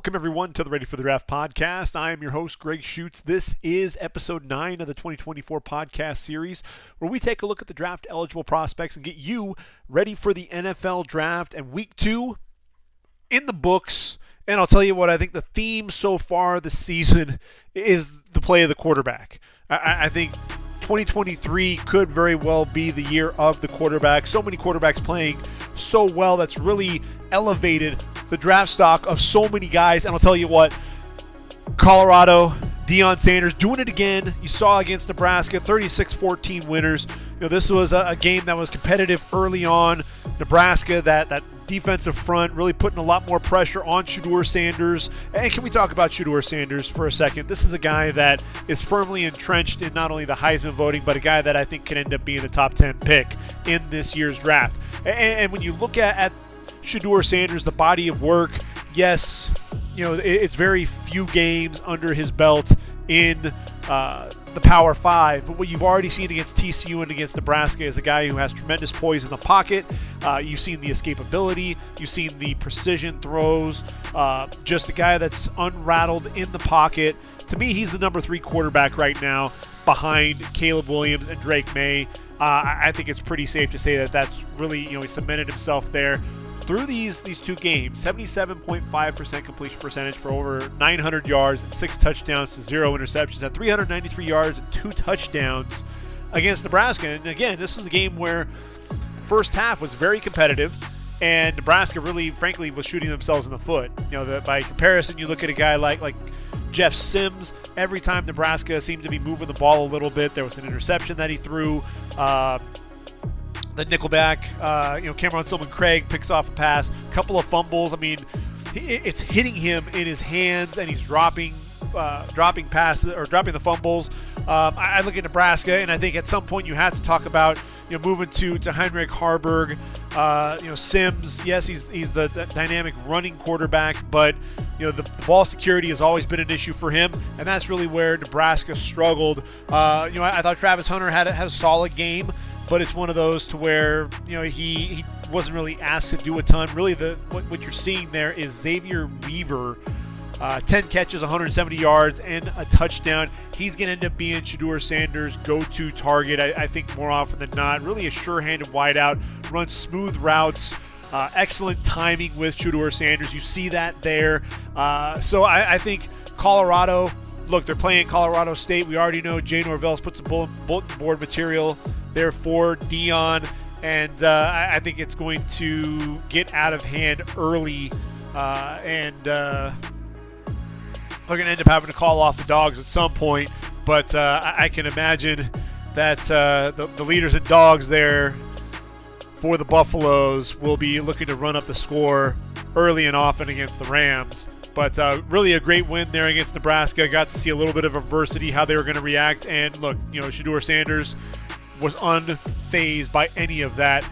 Welcome, everyone, to the Ready for the Draft podcast. I am your host, Gregg Schutze. This is episode 9 of the 2024 podcast series, where we take a look at the draft-eligible prospects and get you ready for the NFL draft. And week 2 in the books. And I'll tell you what, I think the theme so far this season is the play of the quarterback. I think 2023 could very well be the year of the quarterback. So many quarterbacks playing so well that's really elevated the draft stock of so many guys. And I'll tell you what, Colorado, Deion Sanders doing it again. You saw against Nebraska, 36-14 winners. This was a game that was competitive early on. Nebraska, that defensive front really putting a lot more pressure on Shedeur Sanders. And can we talk about Shedeur Sanders for a second? This is a guy that is firmly entrenched in not only the Heisman voting, but a guy that I think can end up being a top 10 pick in this year's draft. And when you look at Shedeur Sanders, the body of work, yes, it's very few games under his belt in the Power 5, but what you've already seen against TCU and against Nebraska is a guy who has tremendous poise in the pocket. You've seen the escapability, you've seen the precision throws, just a guy that's unrattled in the pocket. To me, he's the number 3 quarterback right now behind Caleb Williams and Drake May. I think it's pretty safe to say that that's really, he cemented himself there. Through these 2 games, 77.5% completion percentage for over 900 yards and 6 touchdowns to 0 interceptions at 393 yards and 2 touchdowns against Nebraska. And again, this was a game where first half was very competitive, and Nebraska really, frankly, was shooting themselves in the foot. By comparison, you look at a guy like Jeff Sims. Every time Nebraska seemed to be moving the ball a little bit, there was an interception that he threw. The nickelback, Cameron Silman-Craig picks off a pass, a couple of fumbles. I mean, it's hitting him in his hands, and he's dropping passes or dropping the fumbles. I look at Nebraska, and I think at some point you have to talk about moving to Heinrich Haarberg. Sims, yes, he's the dynamic running quarterback, but the ball security has always been an issue for him, and that's really where Nebraska struggled. I thought Travis Hunter had a solid game, but it's one of those to where he wasn't really asked to do a ton. Really, what you're seeing there is Xavier Weaver, 10 catches, 170 yards, and a touchdown. He's going to end up being Shedeur Sanders' go-to target, I think, more often than not. Really a sure-handed wideout, runs smooth routes, excellent timing with Shedeur Sanders. You see that there. So I think Colorado, look, they're playing Colorado State. We already know Jay Norvell's put some bulletin board material there for Deion, and I think it's going to get out of hand early, and they're going to end up having to call off the Dogs at some point. But I can imagine that the leaders and dogs there for the Buffaloes will be looking to run up the score early and often against the Rams. But really a great win there against Nebraska. Got to see a little bit of adversity, how they were going to react. And look, Shedeur Sanders was unfazed by any of that.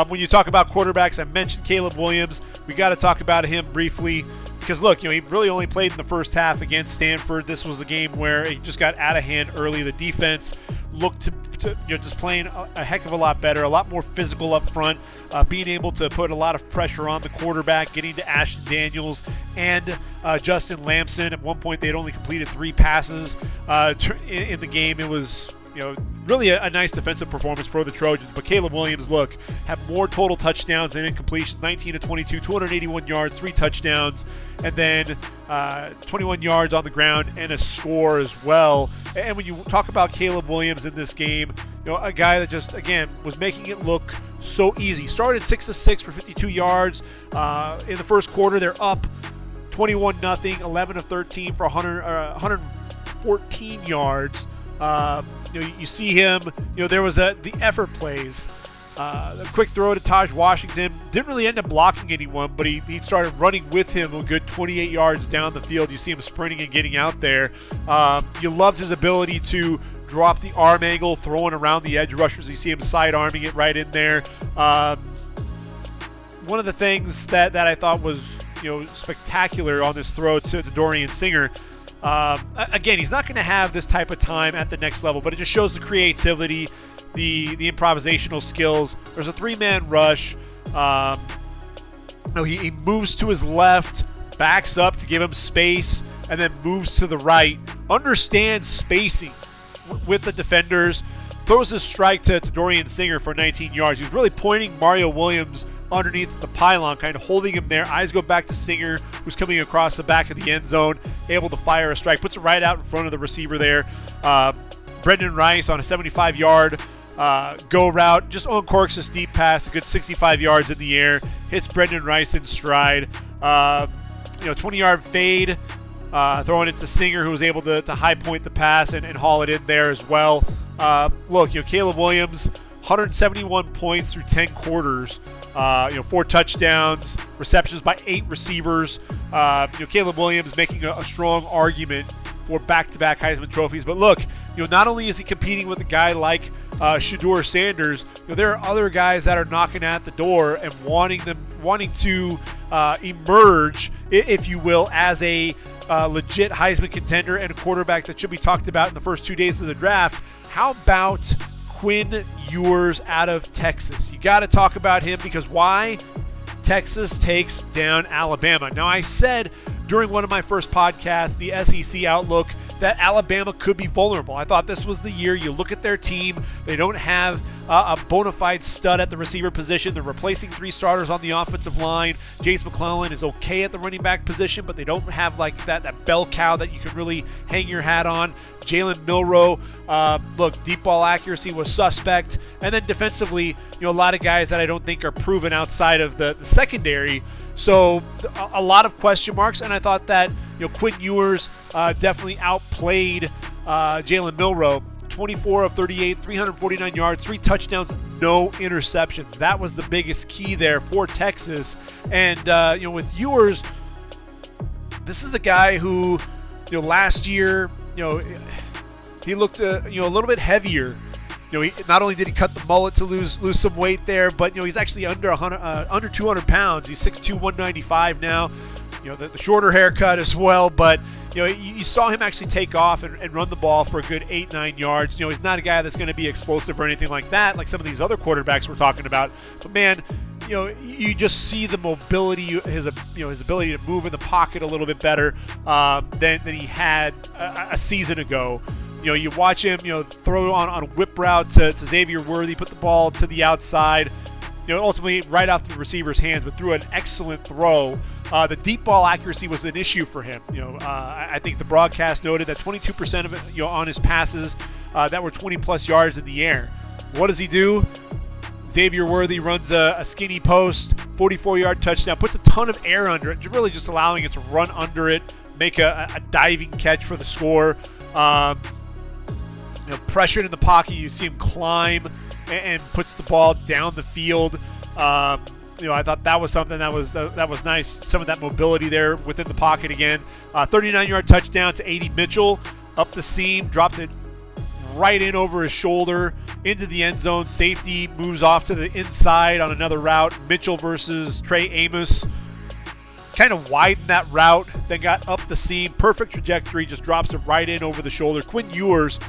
When you talk about quarterbacks, I mentioned Caleb Williams. We got to talk about him briefly because, look, he really only played in the first half against Stanford. This was a game where he just got out of hand early. The defense looked to just playing a heck of a lot better, a lot more physical up front, being able to put a lot of pressure on the quarterback, getting to Ashton Daniels and Justin Lamson. At one point, they had only completed 3 passes in the game. It was really a nice defensive performance for the Trojans. But Caleb Williams, look, had more total touchdowns than incompletions, 19 of 22, 281 yards, 3 touchdowns, and then 21 yards on the ground and a score as well. And when you talk about Caleb Williams in this game, a guy that just, again, was making it look so easy. Started 6 of 6 for 52 yards. In the first quarter, they're up 21-0, 11 of 13 for 114 yards. You see him, there was the effort plays. A quick throw to Taj Washington. Didn't really end up blocking anyone, but he started running with him a good 28 yards down the field. You see him sprinting and getting out there. You loved his ability to drop the arm angle, throwing around the edge rushers. You see him side-arming it right in there. One of the things that I thought was spectacular on this throw to Dorian Singer, again, he's not going to have this type of time at the next level, but it just shows the creativity, the improvisational skills. There's a 3-man rush. He moves to his left, backs up to give him space, and then moves to the right. Understands spacing with the defenders. Throws a strike to Dorian Singer for 19 yards. He's really pointing Mario Williams underneath the pylon, kind of holding him there. Eyes go back to Singer, who's coming across the back of the end zone, able to fire a strike. Puts it right out in front of the receiver there. Brendan Rice on a 75-yard go route. Just uncorks this deep pass, a good 65 yards in the air. Hits Brendan Rice in stride. 20-yard fade. Throwing it to Singer, who was able to high point the pass and haul it in there as well. Caleb Williams, 171 points through 10 quarters. 4 touchdowns, receptions by 8 receivers. Caleb Williams making a strong argument for back-to-back Heisman trophies. But look, not only is he competing with a guy like Shedeur Sanders, there are other guys that are knocking at the door and wanting to emerge, if you will, as a legit Heisman contender and a quarterback that should be talked about in the first 2 days of the draft. How about Quinn Ewers out of Texas? You got to talk about him because why? Texas takes down Alabama. Now, I said during one of my first podcasts, the SEC Outlook, that Alabama could be vulnerable. I thought this was the year. You look at their team, they don't have a bona fide stud at the receiver position. They're replacing 3 starters on the offensive line. Jace McClellan is okay at the running back position, but they don't have like that bell cow that you can really hang your hat on. Jalen Milroe, deep ball accuracy was suspect. And then defensively, a lot of guys that I don't think are proven outside of the secondary. So a lot of question marks, and I thought that Quinn Ewers definitely outplayed Jalen Milroe. 24 of 38, 349 yards, 3 touchdowns, no interceptions. That was the biggest key there for Texas. And with Ewers, this is a guy who last year he looked a little bit heavier. Not only did he cut the mullet to lose some weight there, but he's actually under 200 pounds. He's 6'2", 195 now. The shorter haircut as well, but you saw him actually take off and run the ball for a good 8-9 yards. He's not a guy that's going to be explosive or anything like that, like some of these other quarterbacks we're talking about. But man, you just see the mobility, his ability to move in the pocket a little bit better than he had a season ago. You watch him, throw on a whip route to Xavier Worthy, put the ball to the outside, ultimately right off the receiver's hands, but threw an excellent throw. The deep ball accuracy was an issue for him. I think the broadcast noted that 22% of it, on his passes that were 20-plus yards in the air. What does he do? Xavier Worthy runs a skinny post, 44-yard touchdown, puts a ton of air under it, really just allowing it to run under it, make a diving catch for the score. Pressured in the pocket, you see him climb and puts the ball down the field. I thought that was something that was nice. Some of that mobility there within the pocket again. 39-yard touchdown to A.D. Mitchell, up the seam, dropped it right in over his shoulder into the end zone. Safety moves off to the inside on another route. Mitchell versus Trey Amos. Kind of widened that route, then got up the seam. Perfect trajectory, just drops it right in over the shoulder. Quinn Ewers,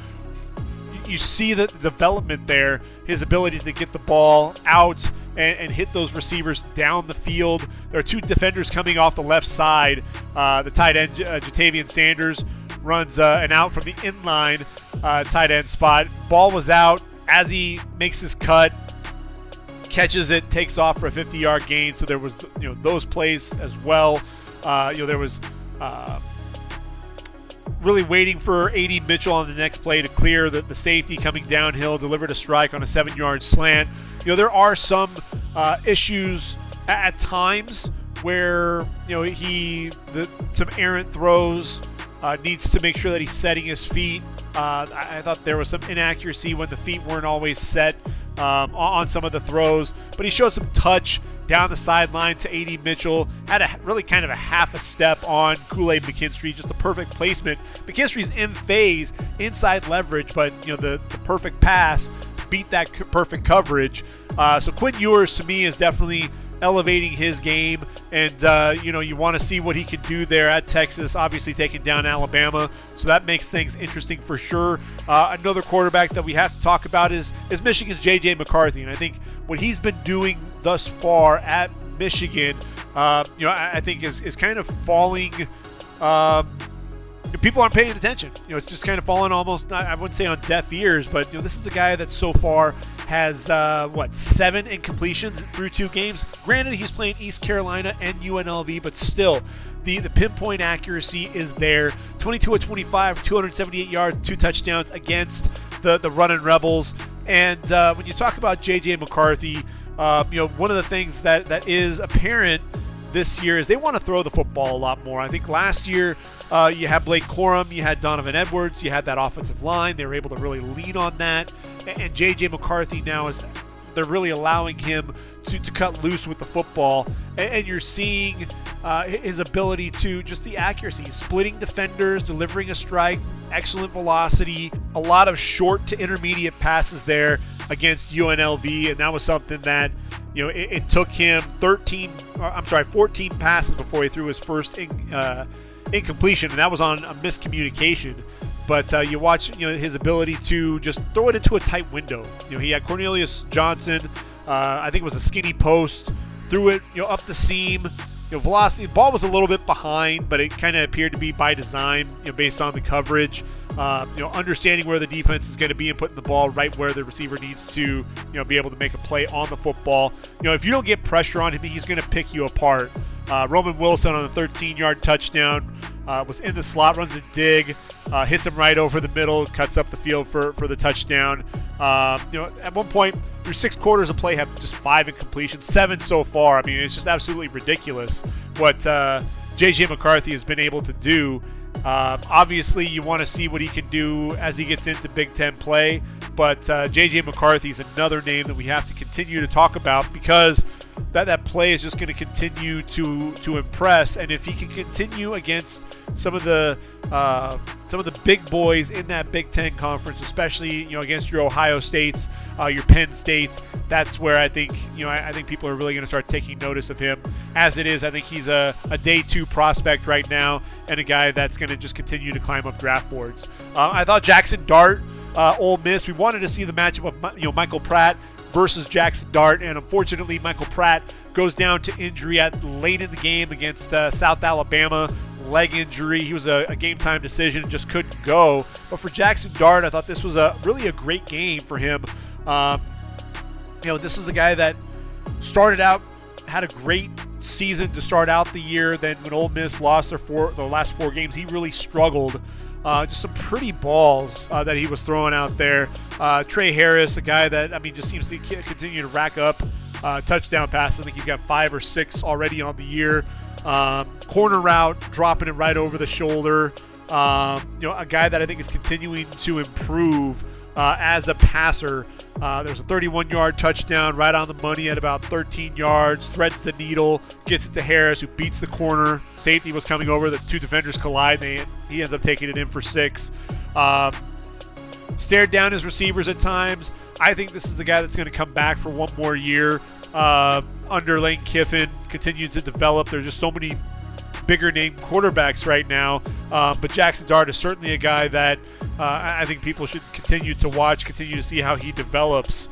you see the development there, his ability to get the ball out and hit those receivers down the field. There are 2 defenders coming off the left side. The tight end, Jatavian Sanders, runs an out from the inline tight end spot. Ball was out as he makes his cut, catches it, takes off for a 50-yard gain. So there was those plays as well. There was really waiting for A.D. Mitchell on the next play to clear the safety coming downhill, delivered a strike on a 7-yard slant. There are some issues at times where some errant throws, needs to make sure that he's setting his feet. I thought there was some inaccuracy when the feet weren't always set on some of the throws, but he showed some touch down the sideline to A.D. Mitchell, had really kind of a half a step on Kool-Aid McKinstry, just the perfect placement. McKinstry's in phase, inside leverage, but the perfect pass beat that perfect coverage. So Quinn Ewers to me is definitely elevating his game, and you want to see what he can do there at Texas, obviously taking down Alabama, so that makes things interesting for sure. Another quarterback that we have to talk about is Michigan's JJ McCarthy, and I think what he's been doing thus far at Michigan I think is kind of falling. People aren't paying attention. It's just kind of falling almost, I wouldn't say on deaf ears, but this is the guy that so far has 7 incompletions through 2 games. Granted, he's playing East Carolina and UNLV, but still, the pinpoint accuracy is there. 22 of 25, 278 yards, 2 touchdowns against the running Rebels. And when you talk about JJ McCarthy, one of the things that is apparent this year is they want to throw the football a lot more. I think last year you had Blake Corum, you had Donovan Edwards, you had that offensive line. They were able to really lean on that. And JJ McCarthy now they're really allowing him to cut loose with the football. And you're seeing his ability to just the accuracy, splitting defenders, delivering a strike, excellent velocity, a lot of short to intermediate passes there against UNLV. And that was something that it took him 14 passes before he threw his first incompletion, and that was on a miscommunication. But you watch, his ability to just throw it into a tight window. He had Cornelius Johnson, I think it was a skinny post, threw it, up the seam. Velocity, the ball was a little bit behind, but it kind of appeared to be by design, based on the coverage. Understanding where the defense is going to be and putting the ball right where the receiver needs to, be able to make a play on the football. If you don't get pressure on him, he's going to pick you apart. Roman Wilson on the 13-yard touchdown was in the slot, runs a dig, hits him right over the middle, cuts up the field for the touchdown. At one point, through 6 quarters of play, have just 5 incompletions, 7 so far. I mean, it's just absolutely ridiculous what JJ McCarthy has been able to do. Obviously, you want to see what he can do as he gets into Big Ten play, but JJ McCarthy is another name that we have to continue to talk about because that play is just going to continue to impress. And if he can continue against some of the big boys in that Big Ten conference, especially against your Ohio States, your Penn States, that's where I think I think people are really going to start taking notice of him. As it is, I think he's a day 2 prospect right now and a guy that's going to just continue to climb up draft boards. I thought Jackson Dart, Ole Miss, we wanted to see the matchup of Michael Pratt versus Jackson Dart, and unfortunately Michael Pratt goes down to injury late in the game against South Alabama. Leg injury. He was a game time decision and just couldn't go. But for Jackson Dart, I thought this was really a great game for him. This is a guy that started out, had a great season to start out the year. Then when Ole Miss lost the last 4 games, he really struggled. Just some pretty balls that he was throwing out there. Trey Harris, a guy that just seems to continue to rack up touchdown passes. I think he's got 5 or 6 already on the year. Corner route, dropping it right over the shoulder. A guy that I think is continuing to improve as a passer. There's a 31-yard touchdown right on the money at about 13 yards, threads the needle, gets it to Harris, who beats the corner. Safety was coming over, the 2 defenders collide, he ends up taking it in for 6. Stared down his receivers at times. I think this is the guy that's going to come back for one more year under Lane Kiffin, continue to develop. There's just so many bigger name quarterbacks right now, but Jackson Dart is certainly a guy that I think people should continue to watch, continue to see how he develops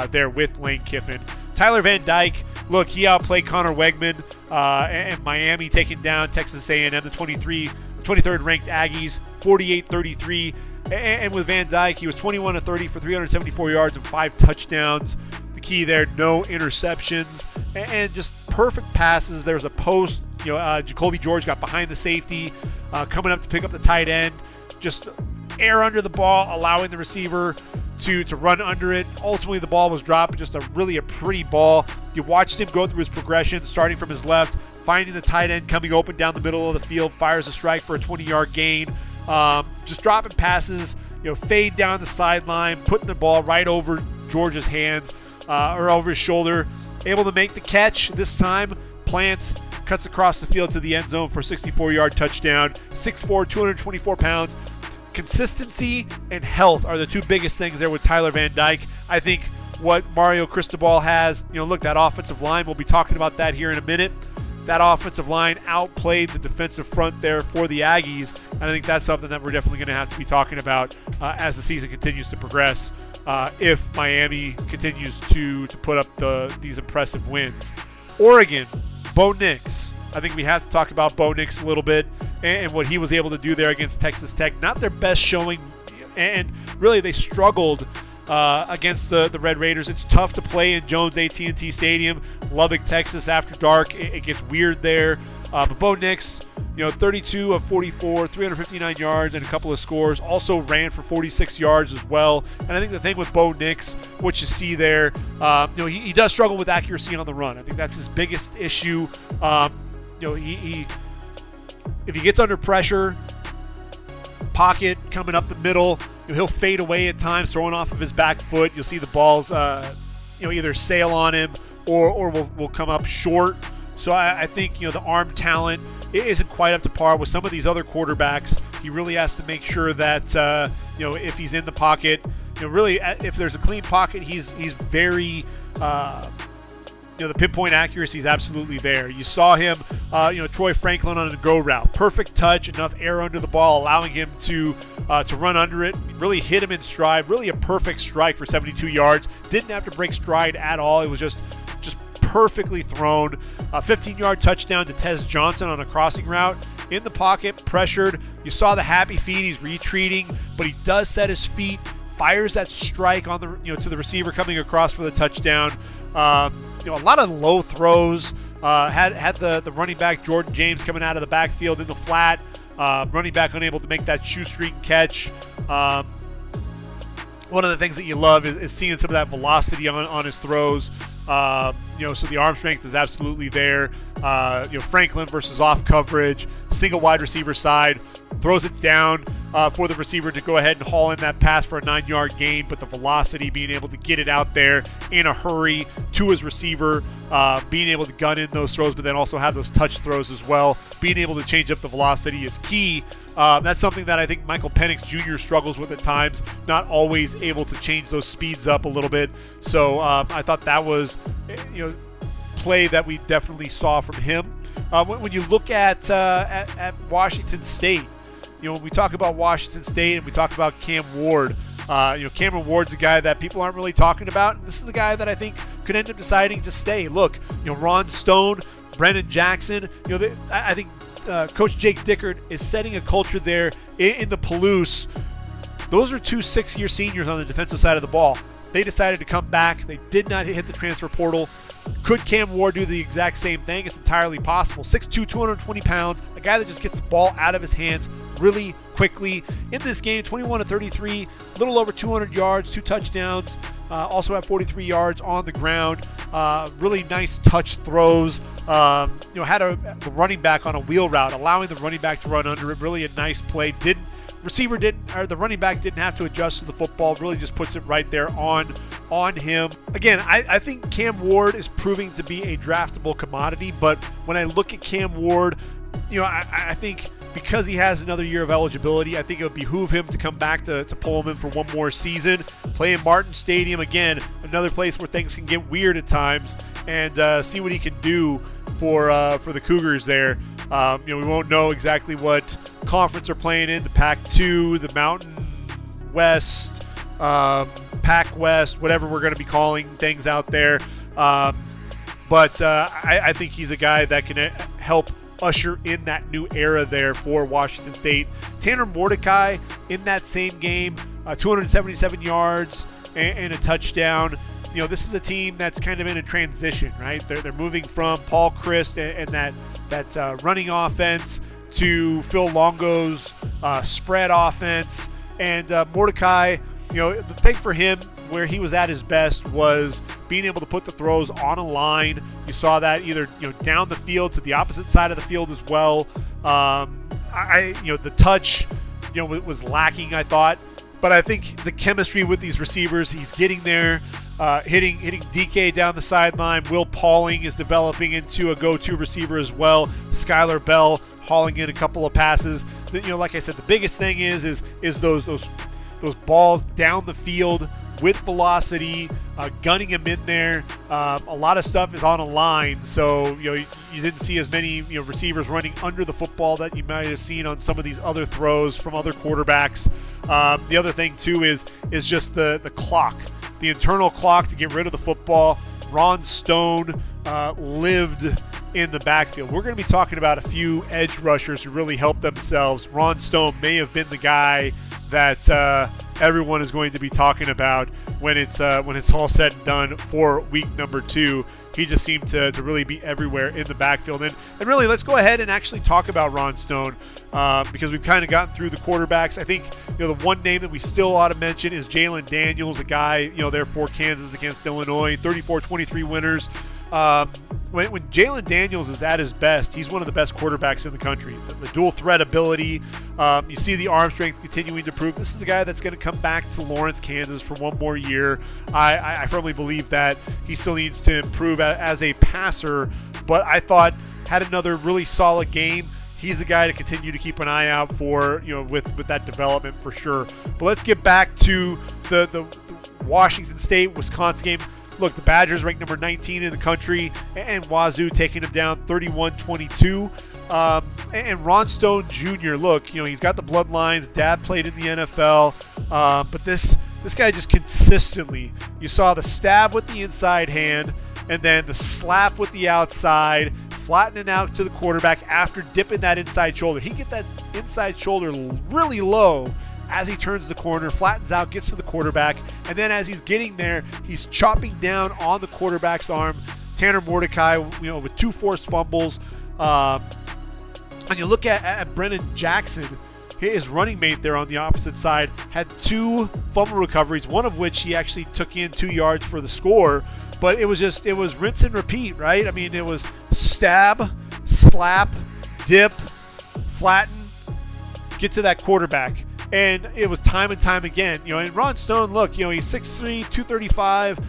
there with Lane Kiffin. Tyler Van Dyke, look, he outplayed Connor Wegman and Miami, taking down Texas A&M, the 23rd ranked Aggies, 48-33. And with Van Dyke, he was 21 of 30 for 374 yards and 5 touchdowns. The key there, no interceptions and just perfect passes. There was a post, Jacoby George got behind the safety, coming up to pick up the tight end, just air under the ball, allowing the receiver to run under it. Ultimately, the ball was dropped, just a pretty ball. You watched him go through his progression, starting from his left, finding the tight end, coming open down the middle of the field, fires a strike for a 20-yard gain. Just dropping passes, fade down the sideline, putting the ball right over George's hands or over his shoulder. Able to make the catch this time. Plants, cuts across the field to the end zone for a 64-yard touchdown. 6'4", 224 pounds. Consistency and health are the 2 biggest things there with Tyler Van Dyke. I think what Mario Cristobal has, look, that offensive line, we'll be talking about that here in a minute. That offensive line outplayed the defensive front there for the Aggies, and I think that's something that we're definitely going to have to be talking about as the season continues to progress if Miami continues to put up these impressive wins. Oregon, Bo Nix. I think we have to talk about Bo Nix a little bit and what he was able to do there against Texas Tech. Not their best showing, and really they struggled against the Red Raiders. It's tough to play in Jones AT&T Stadium, Lubbock, Texas after dark. It gets weird there. But Bo Nix, 32 of 44, 359 yards and a couple of scores. Also ran for 46 yards as well. And I think the thing with Bo Nix, what you see there, he does struggle with accuracy on the run. I think that's his biggest issue. If he gets under pressure, pocket coming up the middle, he'll fade away at times, throwing off of his back foot. You'll see the balls, either sail on him or will come up short. So I think, the arm talent isn't quite up to par with some of these other quarterbacks. He really has to make sure that, if he's in the pocket, really if there's a clean pocket, he's very, the pinpoint accuracy is absolutely there. You saw him, Troy Franklin on a go route. Perfect touch, enough air under the ball, allowing him to run under it. Really hit him in stride. Really a perfect strike for 72 yards. Didn't have to break stride at all. It was just perfectly thrown. A 15-yard touchdown to Tez Johnson on a crossing route. In the pocket, pressured. You saw the happy feet. He's retreating, but he does set his feet. Fires that strike on the to the receiver coming across for the touchdown. A lot of low throws. Had the running back Jordan James coming out of the backfield in the flat. Running back unable to make that shoestring catch. One of the things that you love is seeing some of that velocity on his throws. So the arm strength is absolutely there. Franklin versus off coverage, single wide receiver side, throws it down for the receiver to go ahead and haul in that pass for a 9-yard gain, but the velocity, being able to get it out there in a hurry to his receiver, being able to gun in those throws, but then also have those touch throws as well. Being able to change up the velocity is key. That's something that I think Michael Penix Jr. struggles with at times, not always able to change those speeds up a little bit. So I thought that was, play that we definitely saw from him. When you look at Washington State, when we talk about Washington State and we talk about Cam Ward, Cameron Ward's a guy that people aren't really talking about. And this is a guy that I think could end up deciding to stay. Look, Ron Stone, Brennan Jackson, I think Coach Jake Dickert is setting a culture there in the Palouse. Those are two 6-year seniors on the defensive side of the ball. They decided to come back. They did not hit the transfer portal. Could Cam Ward do the exact same thing? It's entirely possible. 6'2", 220 pounds, a guy that just gets the ball out of his hands really quickly. In this game, 21 of 33, a little over 200 yards, 2 touchdowns, also had 43 yards on the ground. Really nice touch throws. Had the running back on a wheel route, allowing the running back to run under it. Really a nice play. The running back didn't have to adjust to the football. Really just puts it right there on him. Again, I think Cam Ward is proving to be a draftable commodity, but when I look at Cam Ward, I think because he has another year of eligibility, I think it would behoove him to come back to Pullman for one more season, play in Martin Stadium again, another place where things can get weird at times, and see what he can do for the Cougars there. We won't know exactly what conference they're playing in, the Pac-2, the Mountain West, Pac West, whatever we're going to be calling things out there. But I think he's a guy that can help usher in that new era there for Washington State. Tanner Mordecai in that same game, 277 yards and a touchdown. This is a team that's kind of in a transition, right? They're moving from Paul Christ and that running offense to Phil Longo's spread offense. And Mordecai, the thing for him where he was at his best was being able to put the throws on a line. You saw that either down the field to the opposite side of the field as well. The touch was lacking, I thought, but I think the chemistry with these receivers, he's getting there. Hitting DK down the sideline. Will Pauling is developing into a go-to receiver as well. Skylar Bell hauling in a couple of passes. Like I said, the biggest thing is those balls down the field with velocity, gunning him in there. A lot of stuff is on a line, so you didn't see as many receivers running under the football that you might have seen on some of these other throws from other quarterbacks. The other thing too is just the clock. The internal clock to get rid of the football. Ron Stone lived in the backfield. We're going to be talking about a few edge rushers who really helped themselves. Ron Stone may have been the guy that everyone is going to be talking about when it's all said and done for week number 2. He just seemed to really be everywhere in the backfield. And really, let's go ahead and actually talk about Ron Stone because we've kind of gotten through the quarterbacks. I think the one name that we still ought to mention is Jalen Daniels, a guy there for Kansas against Illinois, 34-23 winners. When Jalen Daniels is at his best, he's one of the best quarterbacks in the country. The dual threat ability, you see the arm strength continuing to improve. This is a guy that's going to come back to Lawrence, Kansas for one more year. I firmly believe that he still needs to improve as a passer, but I thought had another really solid game. He's the guy to continue to keep an eye out for, with that development for sure. But let's get back to the Washington State-Wisconsin game. Look, the Badgers ranked number 19 in the country, and Wazoo taking them down 31-22. And Ron Stone Jr., look, he's got the bloodlines. Dad played in the NFL, but this guy just consistently, you saw the stab with the inside hand, and then the slap with the outside, flattening out to the quarterback after dipping that inside shoulder. He get that inside shoulder really low as he turns the corner, flattens out, gets to the quarterback, and then as he's getting there, he's chopping down on the quarterback's arm. Tanner Mordecai, with 2 forced fumbles. And you look at Brennan Jackson, his running mate there on the opposite side, had 2 fumble recoveries, one of which he actually took in 2 yards for the score. But it was rinse and repeat, right? I mean, it was stab, slap, dip, flatten, get to that quarterback. And it was time and time again. And Ron Stone, look, he's 6'3", 235,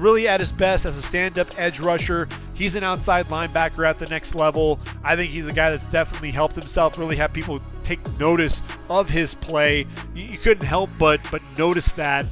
really at his best as a stand-up edge rusher. He's an outside linebacker at the next level. I think he's a guy that's definitely helped himself, really have people take notice of his play. You couldn't help but notice that.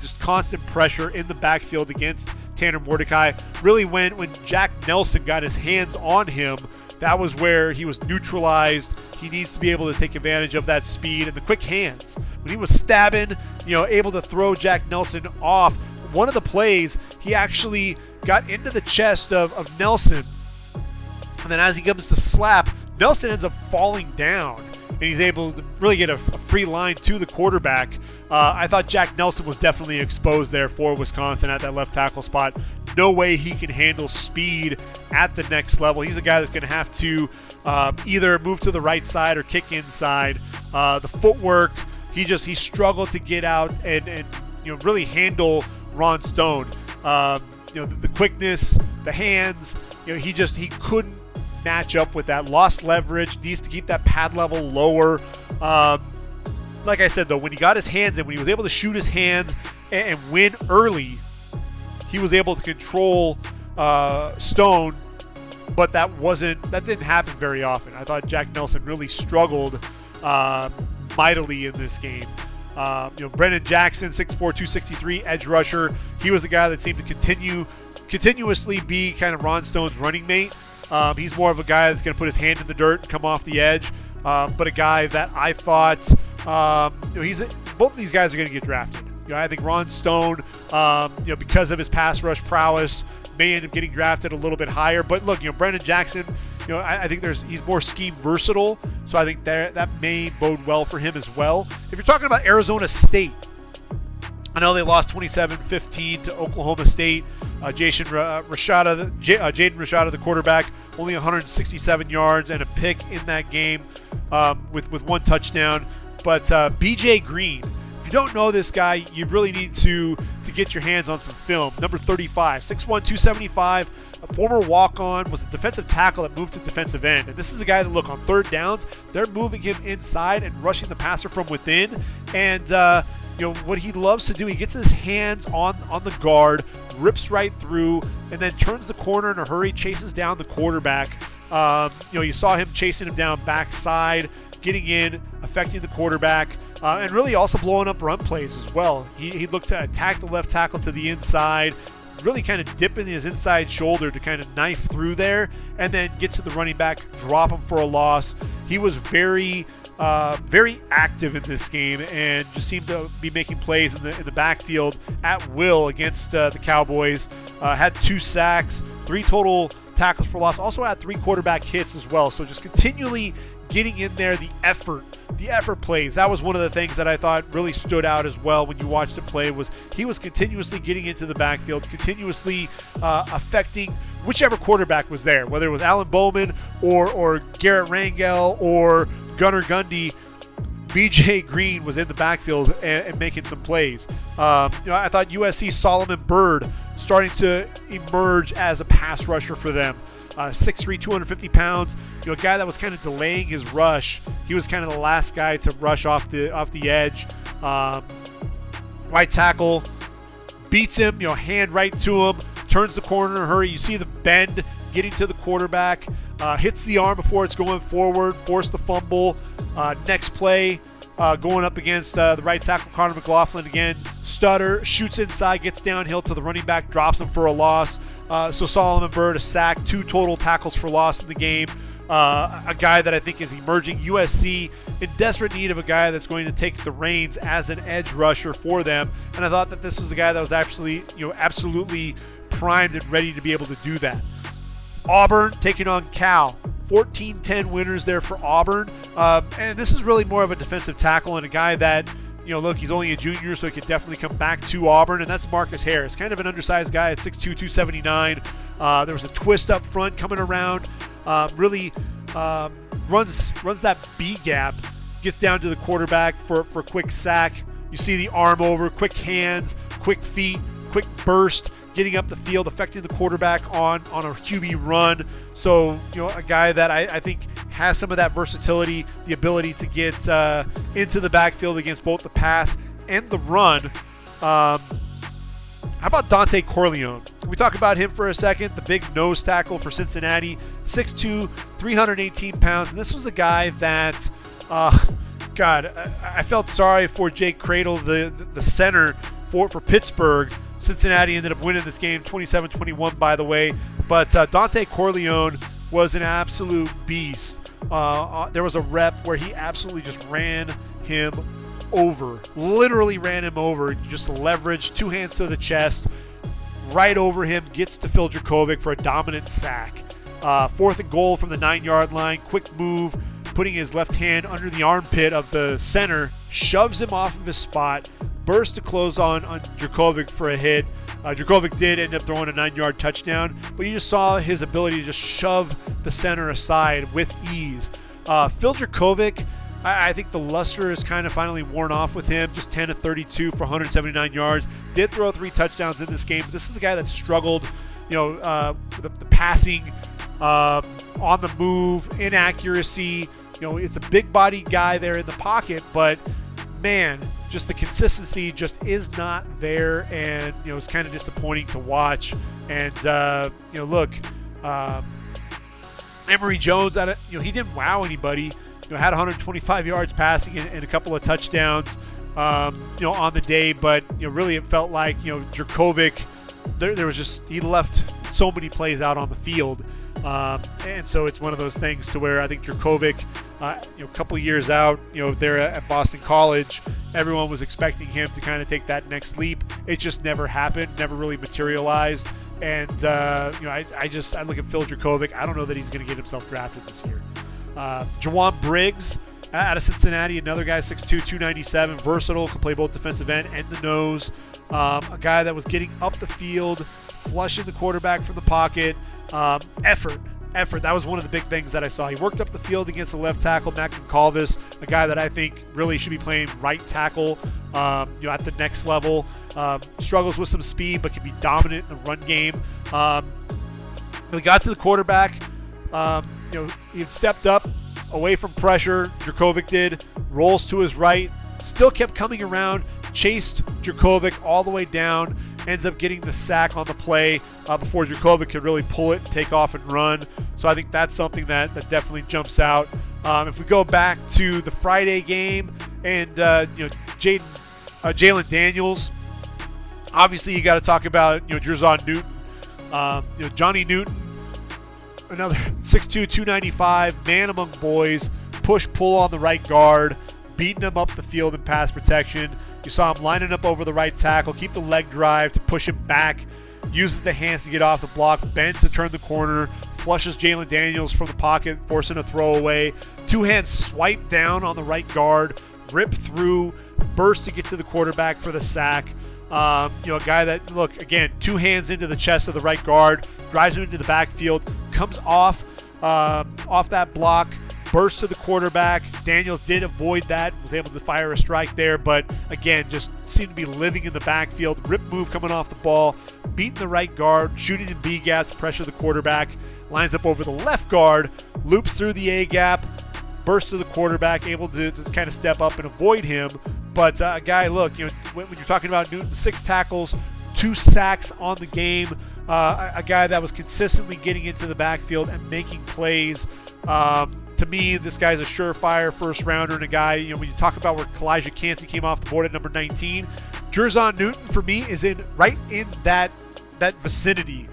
Just constant pressure in the backfield against Tanner Mordecai. Really, when Jack Nelson got his hands on him, that was where he was neutralized. He needs to be able to take advantage of that speed and the quick hands. When he was stabbing, able to throw Jack Nelson off, one of the plays, he actually got into the chest of Nelson. And then as he comes to slap, Nelson ends up falling down. And he's able to really get a free line to the quarterback. I thought Jack Nelson was definitely exposed there for Wisconsin at that left tackle spot. No way he can handle speed at the next level. He's a guy that's going to have to either move to the right side or kick inside. The footwork, he struggled to get out and really handle Ron Stone. The quickness, the hands, he couldn't match up with that. Lost leverage, needs to keep that pad level lower. Like I said, though, when he got his hands in, when he was able to shoot his hands and win early, he was able to control Stone, but that didn't happen very often. I thought Jack Nelson really struggled mightily in this game. Brennan Jackson, 6'4", 263, edge rusher. He was the guy that seemed to continuously be kind of Ron Stone's running mate. He's more of a guy that's going to put his hand in the dirt and come off the edge, but a guy that I thought both of these guys are going to get drafted. I think Ron Stone, because of his pass rush prowess, may end up getting drafted a little bit higher. But look, Brennan Jackson, I think he's more scheme versatile, so I think that may bode well for him as well. If you're talking about Arizona State, I know they lost 27-15 to Oklahoma State. Jaden Rashada, the quarterback, only 167 yards and a pick in that game with 1 touchdown. But BJ Green, if you don't know this guy, you really need to get your hands on some film. Number 35, 6'1", 275, a former walk-on, was a defensive tackle that moved to defensive end. And this is a guy that, look, on third downs, they're moving him inside and rushing the passer from within. And, what he loves to do, he gets his hands on the guard, rips right through, and then turns the corner in a hurry, chases down the quarterback. You saw him chasing him down backside, getting in, affecting the quarterback, and really also blowing up run plays as well. He looked to attack the left tackle to the inside, really kind of dipping his inside shoulder to kind of knife through there, and then get to the running back, drop him for a loss. He was very active in this game and just seemed to be making plays in the backfield at will against the Cowboys. Had 2 sacks, 3 total tackles for loss. Also had 3 quarterback hits as well. So just continually getting in there, the effort plays. That was one of the things that I thought really stood out as well when you watched him play, was he was continuously getting into the backfield, continuously affecting whichever quarterback was there, whether it was Alan Bowman or Garrett Rangel or Gunnar Gundy. BJ Green was in the backfield and making some plays. I thought USC Solomon Byrd starting to emerge as a pass rusher for them. 6'3", 250 pounds. A guy that was kind of delaying his rush. He was kind of the last guy to rush off the edge. Right tackle beats him. Hand right to him. Turns the corner in a hurry. You see the bend getting to the quarterback. Hits the arm before it's going forward. Forced the fumble. Next play, going up against the right tackle, Connor McLaughlin again. Stutter, shoots inside, gets downhill to the running back, drops him for a loss. So Solomon Byrd, a sack, 2 total tackles for loss in the game. A guy that I think is emerging. USC in desperate need of a guy that's going to take the reins as an edge rusher for them. And I thought that this was the guy that was actually, absolutely primed and ready to be able to do that. Auburn taking on Cal. 14-10 winners there for Auburn. And this is really more of a defensive tackle and a guy that, look, he's only a junior, so he could definitely come back to Auburn, and that's Marcus Harris. Kind of an undersized guy at 6'2", 279. There was a twist up front coming around. Really runs that B gap, gets down to the quarterback for a quick sack. You see the arm over, quick hands, quick feet, quick burst, getting up the field, affecting the quarterback on a QB run. So, a guy that I think has some of that versatility, the ability to get into the backfield against both the pass and the run. How about Dante Corleone? Can we talk about him for a second? The big nose tackle for Cincinnati, 6'2", 318 pounds. And this was a guy that, I felt sorry for Jake Cradle, the center for Pittsburgh. Cincinnati ended up winning this game 27-21, by the way. But Dante Corleone was an absolute beast. There was a rep where he absolutely just ran him over. Literally ran him over. Just leverage, 2 hands to the chest, right over him, gets to Phil Dracovic for a dominant sack. 4th and goal from the 9-yard line. Quick move, putting his left hand under the armpit of the center, shoves him off of his spot, burst to close on Dracovic for a hit. Dracovic did end up throwing a 9-yard touchdown, but you just saw his ability to just shove the center aside with ease. Phil Dracovic, I think the luster is kind of finally worn off with him. Just 10 of 32 for 179 yards. Did throw 3 touchdowns in this game. But this is a guy that struggled, the passing, on the move, inaccuracy. It's a big-bodied guy there in the pocket, but man, just the consistency just is not there, and it's kind of disappointing to watch. And look, Emory Jones, he didn't wow anybody. Had 125 yards passing and a couple of touchdowns, on the day. But really, it felt like Dracovic. There was just, he left so many plays out on the field, and so it's one of those things to where I think Dracovic, a couple of years out, there at Boston College, everyone was expecting him to kind of take that next leap. It just never happened, never really materialized. And I look at Phil Dracovic. I don't know that he's going to get himself drafted this year. Jawan Briggs out of Cincinnati, another guy, 6'2", 297, versatile, can play both defensive end and the nose. A guy that was getting up the field, flushing the quarterback from the pocket. Effort. That was one of the big things that I saw. He worked up the field against the left tackle, Mac McCalvis, a guy that I think really should be playing right tackle at the next level. Struggles with some speed, but can be dominant in the run game. We got to the quarterback. He had stepped up away from pressure. Dracovic did. Rolls to his right. Still kept coming around. Chased Dracovic all the way down. Ends up getting the sack on the play before Dracovic could really pull it and take off and run. So I think that's something that definitely jumps out. If we go back to the Friday game and Jalen Daniels, obviously you got to talk about Jerzon Newton, Johnny Newton, another 6'2", 295, man among boys, push-pull on the right guard, beating him up the field in pass protection. You saw him lining up over the right tackle, keep the leg drive to push him back, uses the hands to get off the block, bends to turn the corner, flushes Jalen Daniels from the pocket, forcing a throwaway. Two-hand swipe down on the right guard, rip through, burst to get to the quarterback for the sack. A guy that, look, again, two hands into the chest of the right guard, drives him into the backfield, comes off that block, bursts to the quarterback. Daniels did avoid that, was able to fire a strike there, but again, just seemed to be living in the backfield. Rip move coming off the ball, beating the right guard, shooting in B gap to pressure the quarterback, lines up over the left guard, loops through the A gap, bursts to the quarterback, able to kind of step up and avoid him. But a guy, look, when you're talking about Newton, 6 tackles, 2 sacks on the game, a guy that was consistently getting into the backfield and making plays. To me, this guy's a surefire first rounder, and a guy, when you talk about where Kalijah Kancey came off the board at number 19, Jerzon Newton for me is right in that vicinity.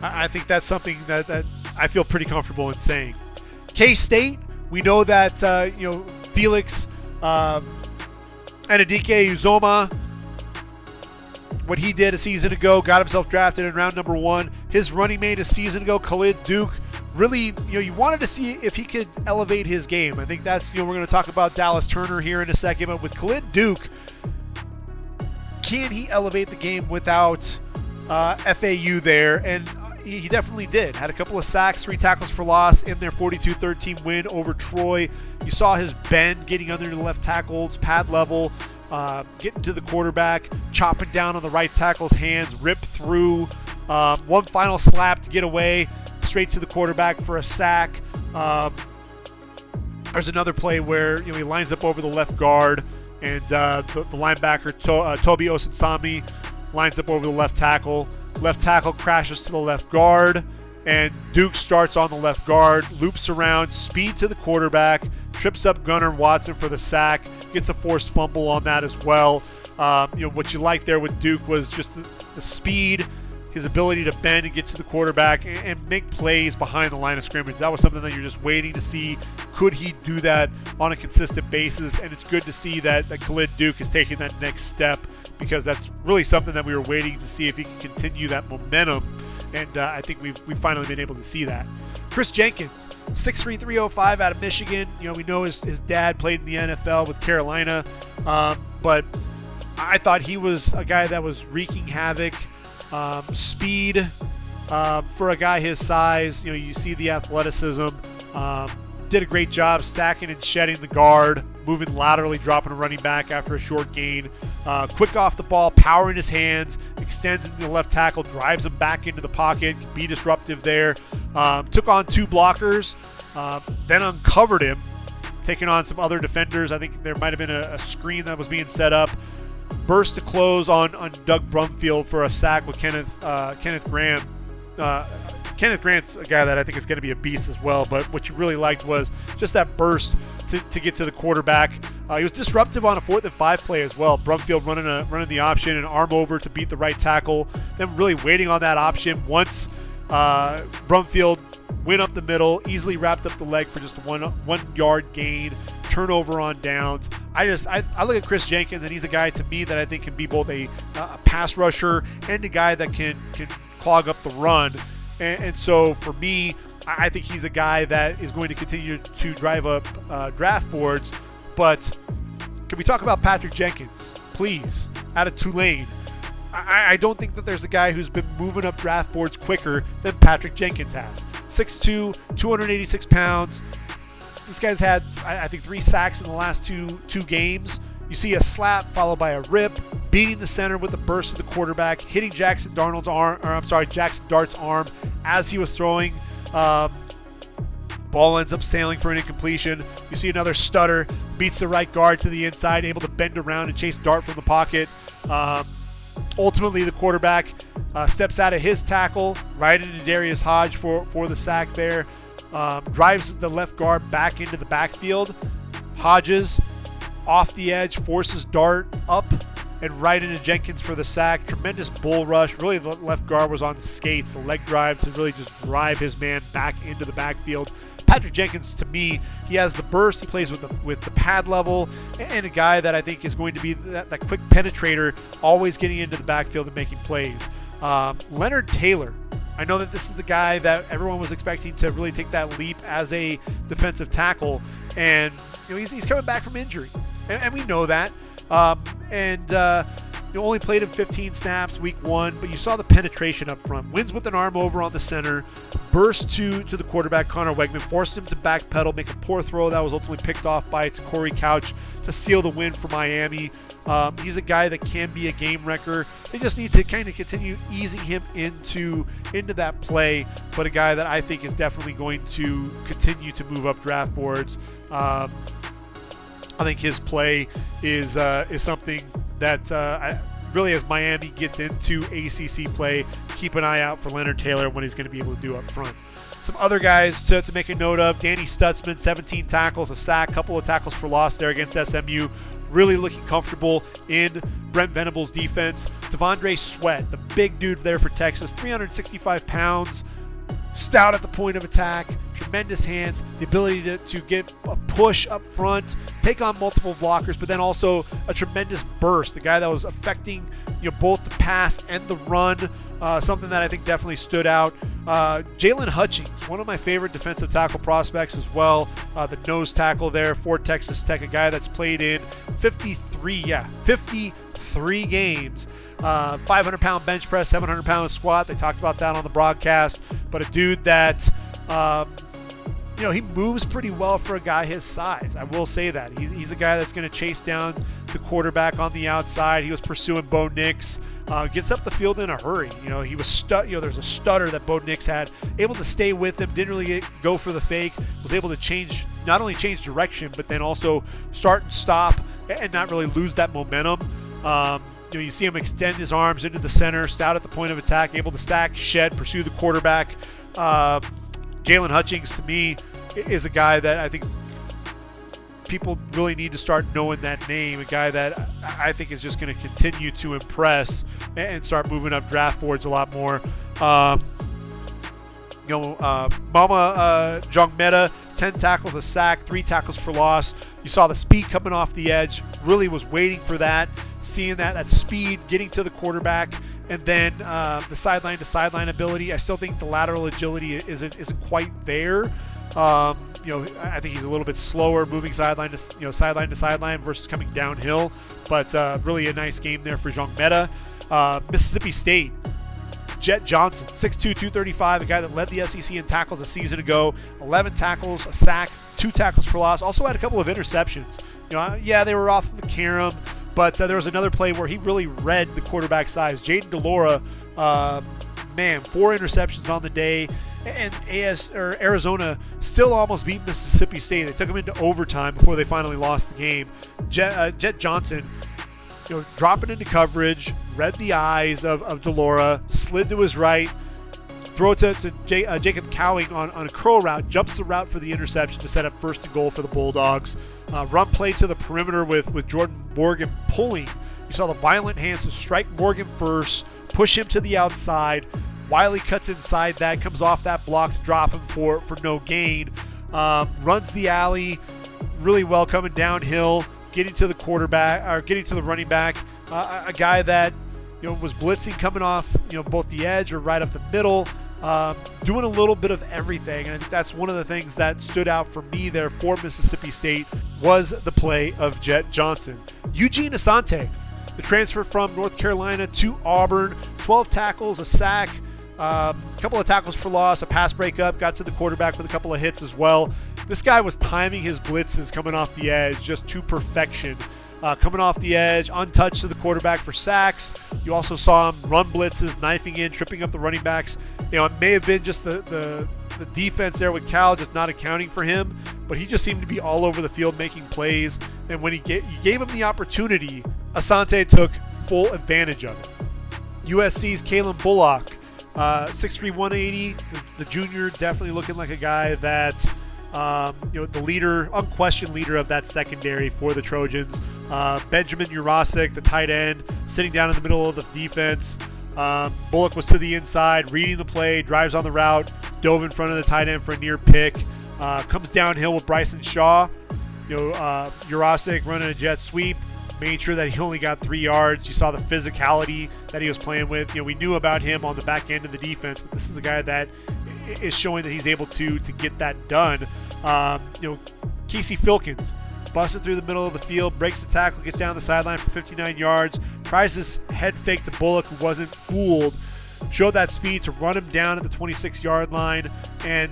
I think that's something that I feel pretty comfortable in saying. K-State, we know that Felix Anadike Uzoma, what he did a season ago, got himself drafted in round number 1. His running mate a season ago, Khalid Duke, really, you wanted to see if he could elevate his game. I think that's, we're going to talk about Dallas Turner here in a second, but with Khalid Duke, can he elevate the game without FAU there? And he definitely did. Had a couple of sacks, 3 tackles for loss in their 42-13 win over Troy. You saw his bend getting under the left tackle's pad level, getting to the quarterback, chopping down on the right tackle's hands, rip through, one final slap to get away, straight to the quarterback for a sack. There's another play where he lines up over the left guard, and the linebacker Toby Osunsami lines up over the left tackle. Left tackle crashes to the left guard, and Duke starts on the left guard, loops around, speed to the quarterback, trips up Gunnar Watson for the sack, gets a forced fumble on that as well. What you liked there with Duke was just the speed, his ability to bend and get to the quarterback and make plays behind the line of scrimmage. That was something that you're just waiting to see. Could he do that on a consistent basis? And it's good to see that Khalid Duke is taking that next step, because that's really something that we were waiting to see if he can continue that momentum. And I think we've finally been able to see that. Chris Jenkins, 6'3", 305 out of Michigan. We know his dad played in the NFL with Carolina, but I thought he was a guy that was wreaking havoc. Speed for a guy his size. You see the athleticism. Did a great job stacking and shedding the guard, moving laterally, dropping a running back after a short gain. Quick off the ball, power in his hands, extends into the left tackle, drives him back into the pocket, be disruptive there. Took on 2 blockers, then uncovered him, taking on some other defenders. I think there might have been a screen that was being set up. Burst to close on Doug Brumfield for a sack with Kenneth Graham. Kenneth Grant's a guy that I think is going to be a beast as well, but what you really liked was just that burst to get to the quarterback. He was disruptive on a 4th and 5 play as well. Brumfield running the option and arm over to beat the right tackle, then really waiting on that option. Once Brumfield went up the middle, easily wrapped up the leg for just a 1 yard gain, turnover on downs. I look at Chris Jenkins, and he's a guy to me that I think can be both a pass rusher and a guy that can clog up the run. And so for me, I think he's a guy that is going to continue to drive up draft boards. But can we talk about Patrick Jenkins, please, out of Tulane? I don't think that there's a guy who's been moving up draft boards quicker than Patrick Jenkins has. 6'2", 286 pounds. This guy's had, I think, 3 sacks in the last two games. You see a slap followed by a rip, beating the center with a burst of the quarterback, hitting Jackson Dart's arm as he was throwing. Ball ends up sailing for an incompletion. You see another stutter, beats the right guard to the inside, able to bend around and chase Dart from the pocket. Ultimately, the quarterback steps out of his tackle, right into Darius Hodge for the sack there. Drives the left guard back into the backfield. Hodges off the edge, forces Dart up and right into Jenkins for the sack. Tremendous bull rush. Really, the left guard was on skates. The leg drive to really just drive his man back into the backfield. Patrick Jenkins, to me, he has the burst. He plays with the pad level, and a guy that I think is going to be that quick penetrator, always getting into the backfield and making plays. Leonard Taylor, I know that this is the guy that everyone was expecting to really take that leap as a defensive tackle, and he's coming back from injury, and we know that. Only played in 15 snaps week 1, but you saw the penetration up front. Wins with an arm over on the center, burst to the quarterback, Connor Wegman, forced him to backpedal, make a poor throw that was ultimately picked off by Corey Couch to seal the win for Miami. He's a guy that can be a game wrecker. They just need to kind of continue easing him into that play, but a guy that I think is definitely going to continue to move up draft boards. I think his play is something that really, as Miami gets into ACC play, keep an eye out for Leonard Taylor, what he's going to be able to do up front. Some other guys to make a note of: Danny Stutzman, 17 tackles, a sack, couple of tackles for loss there against SMU. Really looking comfortable in Brent Venables' defense. Devondre Sweat, the big dude there for Texas, 365 pounds, stout at the point of attack, tremendous hands, the ability to get a push up front, take on multiple blockers, but then also a tremendous burst. The guy that was affecting both the pass and the run, something that I think definitely stood out. Jalen Hutchings, one of my favorite defensive tackle prospects as well, the nose tackle there for Texas Tech, a guy that's played in 53 games, 500-pound bench press, 700-pound squat. They talked about that on the broadcast, but a dude that he moves pretty well for a guy his size. I will say that. He's a guy that's going to chase down the quarterback on the outside. He was pursuing Bo Nix. Gets up the field in a hurry. He was there's a stutter that Bo Nix had, able to stay with him, didn't really go for the fake, was able to not only change direction, but then also start and stop and not really lose that momentum. You see him extend his arms into the center, stout at the point of attack, able to stack, shed, pursue the quarterback. Jalen Hutchings, to me, is a guy that I think people really need to start knowing that name, a guy that I think is just going to continue to impress and start moving up draft boards a lot more. Mama Jongmeta, 10 tackles, a sack, 3 tackles for loss. You saw the speed coming off the edge, really was waiting for that, seeing that speed, getting to the quarterback, and then the sideline to sideline ability. I still think the lateral agility isn't quite there. I think he's a little bit slower moving sideline to sideline versus coming downhill, but really a nice game there for Jongmeta. Mississippi State, Jet Johnson, 6'2", 235, a guy that led the SEC in tackles a season ago, 11 tackles, a sack, 2 tackles for loss, also had a couple of interceptions. They were off of McCarron, but there was another play where he really read the quarterback size. Jaden DeLora, 4 interceptions on the day, and Arizona still almost beat Mississippi State. They took them into overtime before they finally lost the game. Jet Johnson, dropping into coverage, read the eyes of DeLora, slid to his right, throw it to Jacob Cowing on a curl route, jumps the route for the interception to set up 1st and goal for the Bulldogs. Run play to the perimeter with Jordan Morgan pulling. You saw the violent hands to strike Morgan first, push him to the outside. Wiley cuts inside that, comes off that block to drop him for no gain. Runs the alley really well, coming downhill, getting to the quarterback, or getting to the running back. A guy that was blitzing, coming off both the edge or right up the middle, doing a little bit of everything. And I think that's one of the things that stood out for me there for Mississippi State was the play of Jet Johnson. Eugene Asante, the transfer from North Carolina to Auburn, 12 tackles, a sack, a couple of tackles for loss, a pass breakup, got to the quarterback with a couple of hits as well. This guy was timing his blitzes coming off the edge just to perfection. Coming off the edge, untouched to the quarterback for sacks. You also saw him run blitzes, knifing in, tripping up the running backs. It may have been just the defense there with Cal just not accounting for him, but he just seemed to be all over the field making plays. And when you gave him the opportunity, Asante took full advantage of it. USC's Kalen Bullock, 6'3", 180. The junior definitely looking like a guy that, the leader, unquestioned leader of that secondary for the Trojans. Benjamin Jurasic, the tight end, sitting down in the middle of the defense. Bullock was to the inside, reading the play, drives on the route, dove in front of the tight end for a near pick. Comes downhill with Bryson Shaw. Jurasic running a jet sweep, made sure that he only got 3 yards. You saw the physicality that he was playing with. We knew about him on the back end of the defense, but this is a guy that is showing that he's able to get that done. Casey Filkins busted through the middle of the field, breaks the tackle, gets down the sideline for 59 yards, tries this head fake to Bullock, who wasn't fooled, showed that speed to run him down at the 26-yard line. And,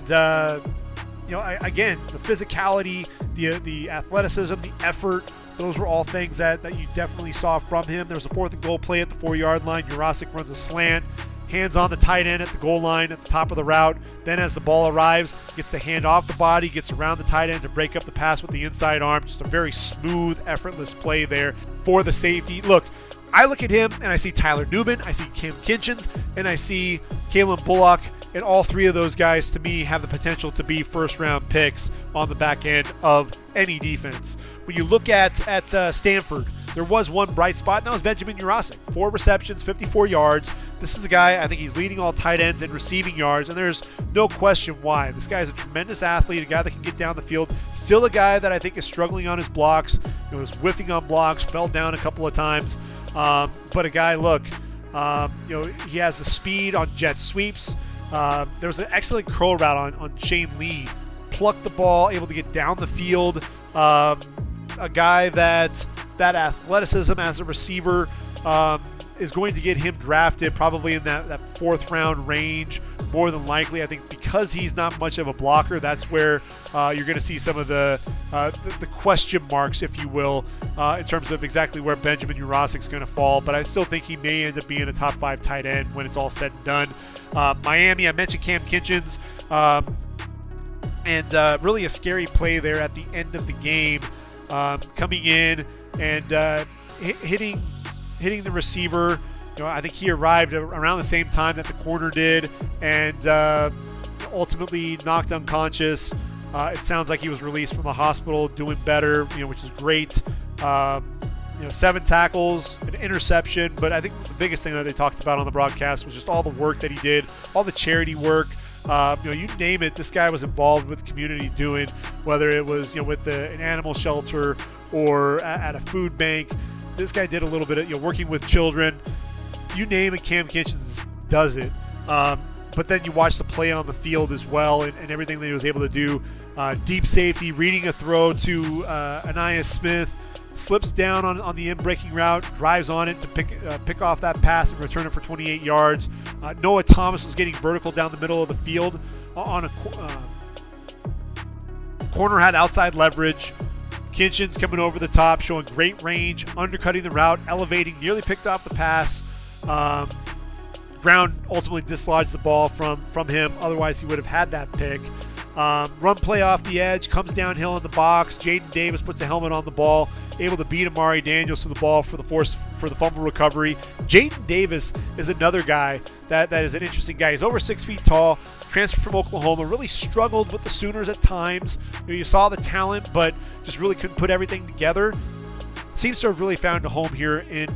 again, the physicality, the athleticism, the effort, those were all things that you definitely saw from him. There was a 4th and goal play at the 4-yard line. Jurasik runs a slant, hands on the tight end at the goal line at the top of the route. Then as the ball arrives, gets the hand off the body, gets around the tight end to break up the pass with the inside arm. Just a very smooth, effortless play there for the safety. Look, I look at him and I see Tyler Newman, I see Cam Kinchins, and I see Kalen Bullock, and all 3 of those guys to me have the potential to be first-round picks on the back end of any defense. When you look at Stanford, there was one bright spot, and that was Benjamin Jurasik. 4 receptions, 54 yards. This is a guy, I think he's leading all tight ends in receiving yards, and there's no question why. This guy is a tremendous athlete, a guy that can get down the field. Still a guy that I think is struggling on his blocks. He was whiffing on blocks, fell down a couple of times. But a guy, look, he has the speed on jet sweeps. There was an excellent curl route on Shane Lee. Plucked the ball, able to get down the field. A guy that athleticism as a receiver is going to get him drafted probably in that 4th round range, more than likely. I think because he's not much of a blocker, that's where you're going to see some of the question marks, if you will, in terms of exactly where Benjamin Jurasik is going to fall. But I still think he may end up being a top 5 tight end when it's all said and done. Miami, I mentioned Cam Kinchins, and really a scary play there at the end of the game, coming in and hitting the receiver. I think he arrived around the same time that the corner did, and ultimately knocked unconscious. It sounds like he was released from the hospital, doing better, which is great. 7 tackles, an interception, but I think the biggest thing that they talked about on the broadcast was just all the work that he did, all the charity work. You name it, this guy was involved with the community doing, whether it was with an animal shelter or at a food bank. This guy did a little bit of working with children. You name it, Cam Kinchins does it. But then you watch the play on the field as well, and everything that he was able to do. Deep safety, reading a throw to Anais Smith, slips down on the in-breaking route, drives on it to pick off that pass and return it for 28 yards. Noah Thomas was getting vertical down the middle of the field on a corner, had outside leverage. Kinchins coming over the top, showing great range, undercutting the route, elevating, nearly picked off the pass. Brown ultimately dislodged the ball from him. Otherwise, he would have had that pick. Run play off the edge, comes downhill in the box. Jaden Davis puts a helmet on the ball, able to beat Amari Daniels to the ball for the fumble recovery. Jaden Davis is another guy that is an interesting guy. He's over 6 feet tall, transferred from Oklahoma, really struggled with the Sooners at times. You saw the talent, but just really couldn't put everything together. Seems to have really found a home here in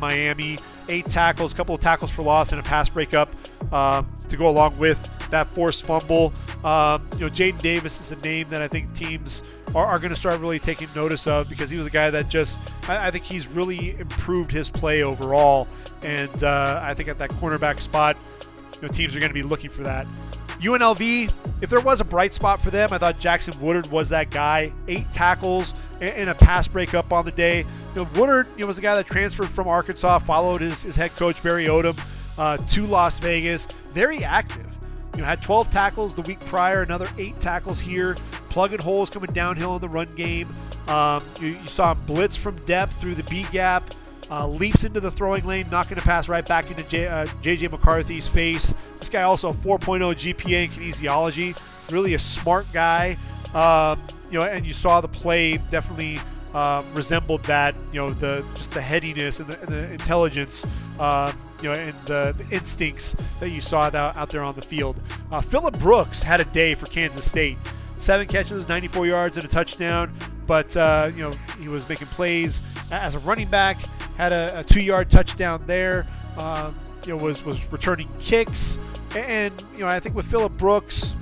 Miami. 8 tackles, a couple of tackles for loss, and a pass breakup to go along with that forced fumble. Jaden Davis is a name that I think teams are going to start really taking notice of, because he was a guy that I think he's really improved his play overall. And I think at that cornerback spot, teams are going to be looking for that. UNLV, if there was a bright spot for them, I thought Jackson Woodard was that guy. 8 tackles and a pass breakup on the day. Woodard was a guy that transferred from Arkansas, followed his head coach Barry Odom to Las Vegas. Very active. Had 12 tackles the week prior, another 8 tackles here, plugging holes coming downhill in the run game. You saw him blitz from depth through the B gap, leaps into the throwing lane, knocking a pass right back into JJ McCarthy's face. This guy also a 4.0 GPA in kinesiology, really a smart guy. And you saw the play definitely resembled that, just the headiness and the intelligence, and the instincts that you saw out there on the field. Phillip Brooks had a day for Kansas State. 7 catches, 94 yards, and a touchdown. But, he was making plays as a running back, had a 2-yard touchdown there, was returning kicks. And, I think with Phillip Brooks,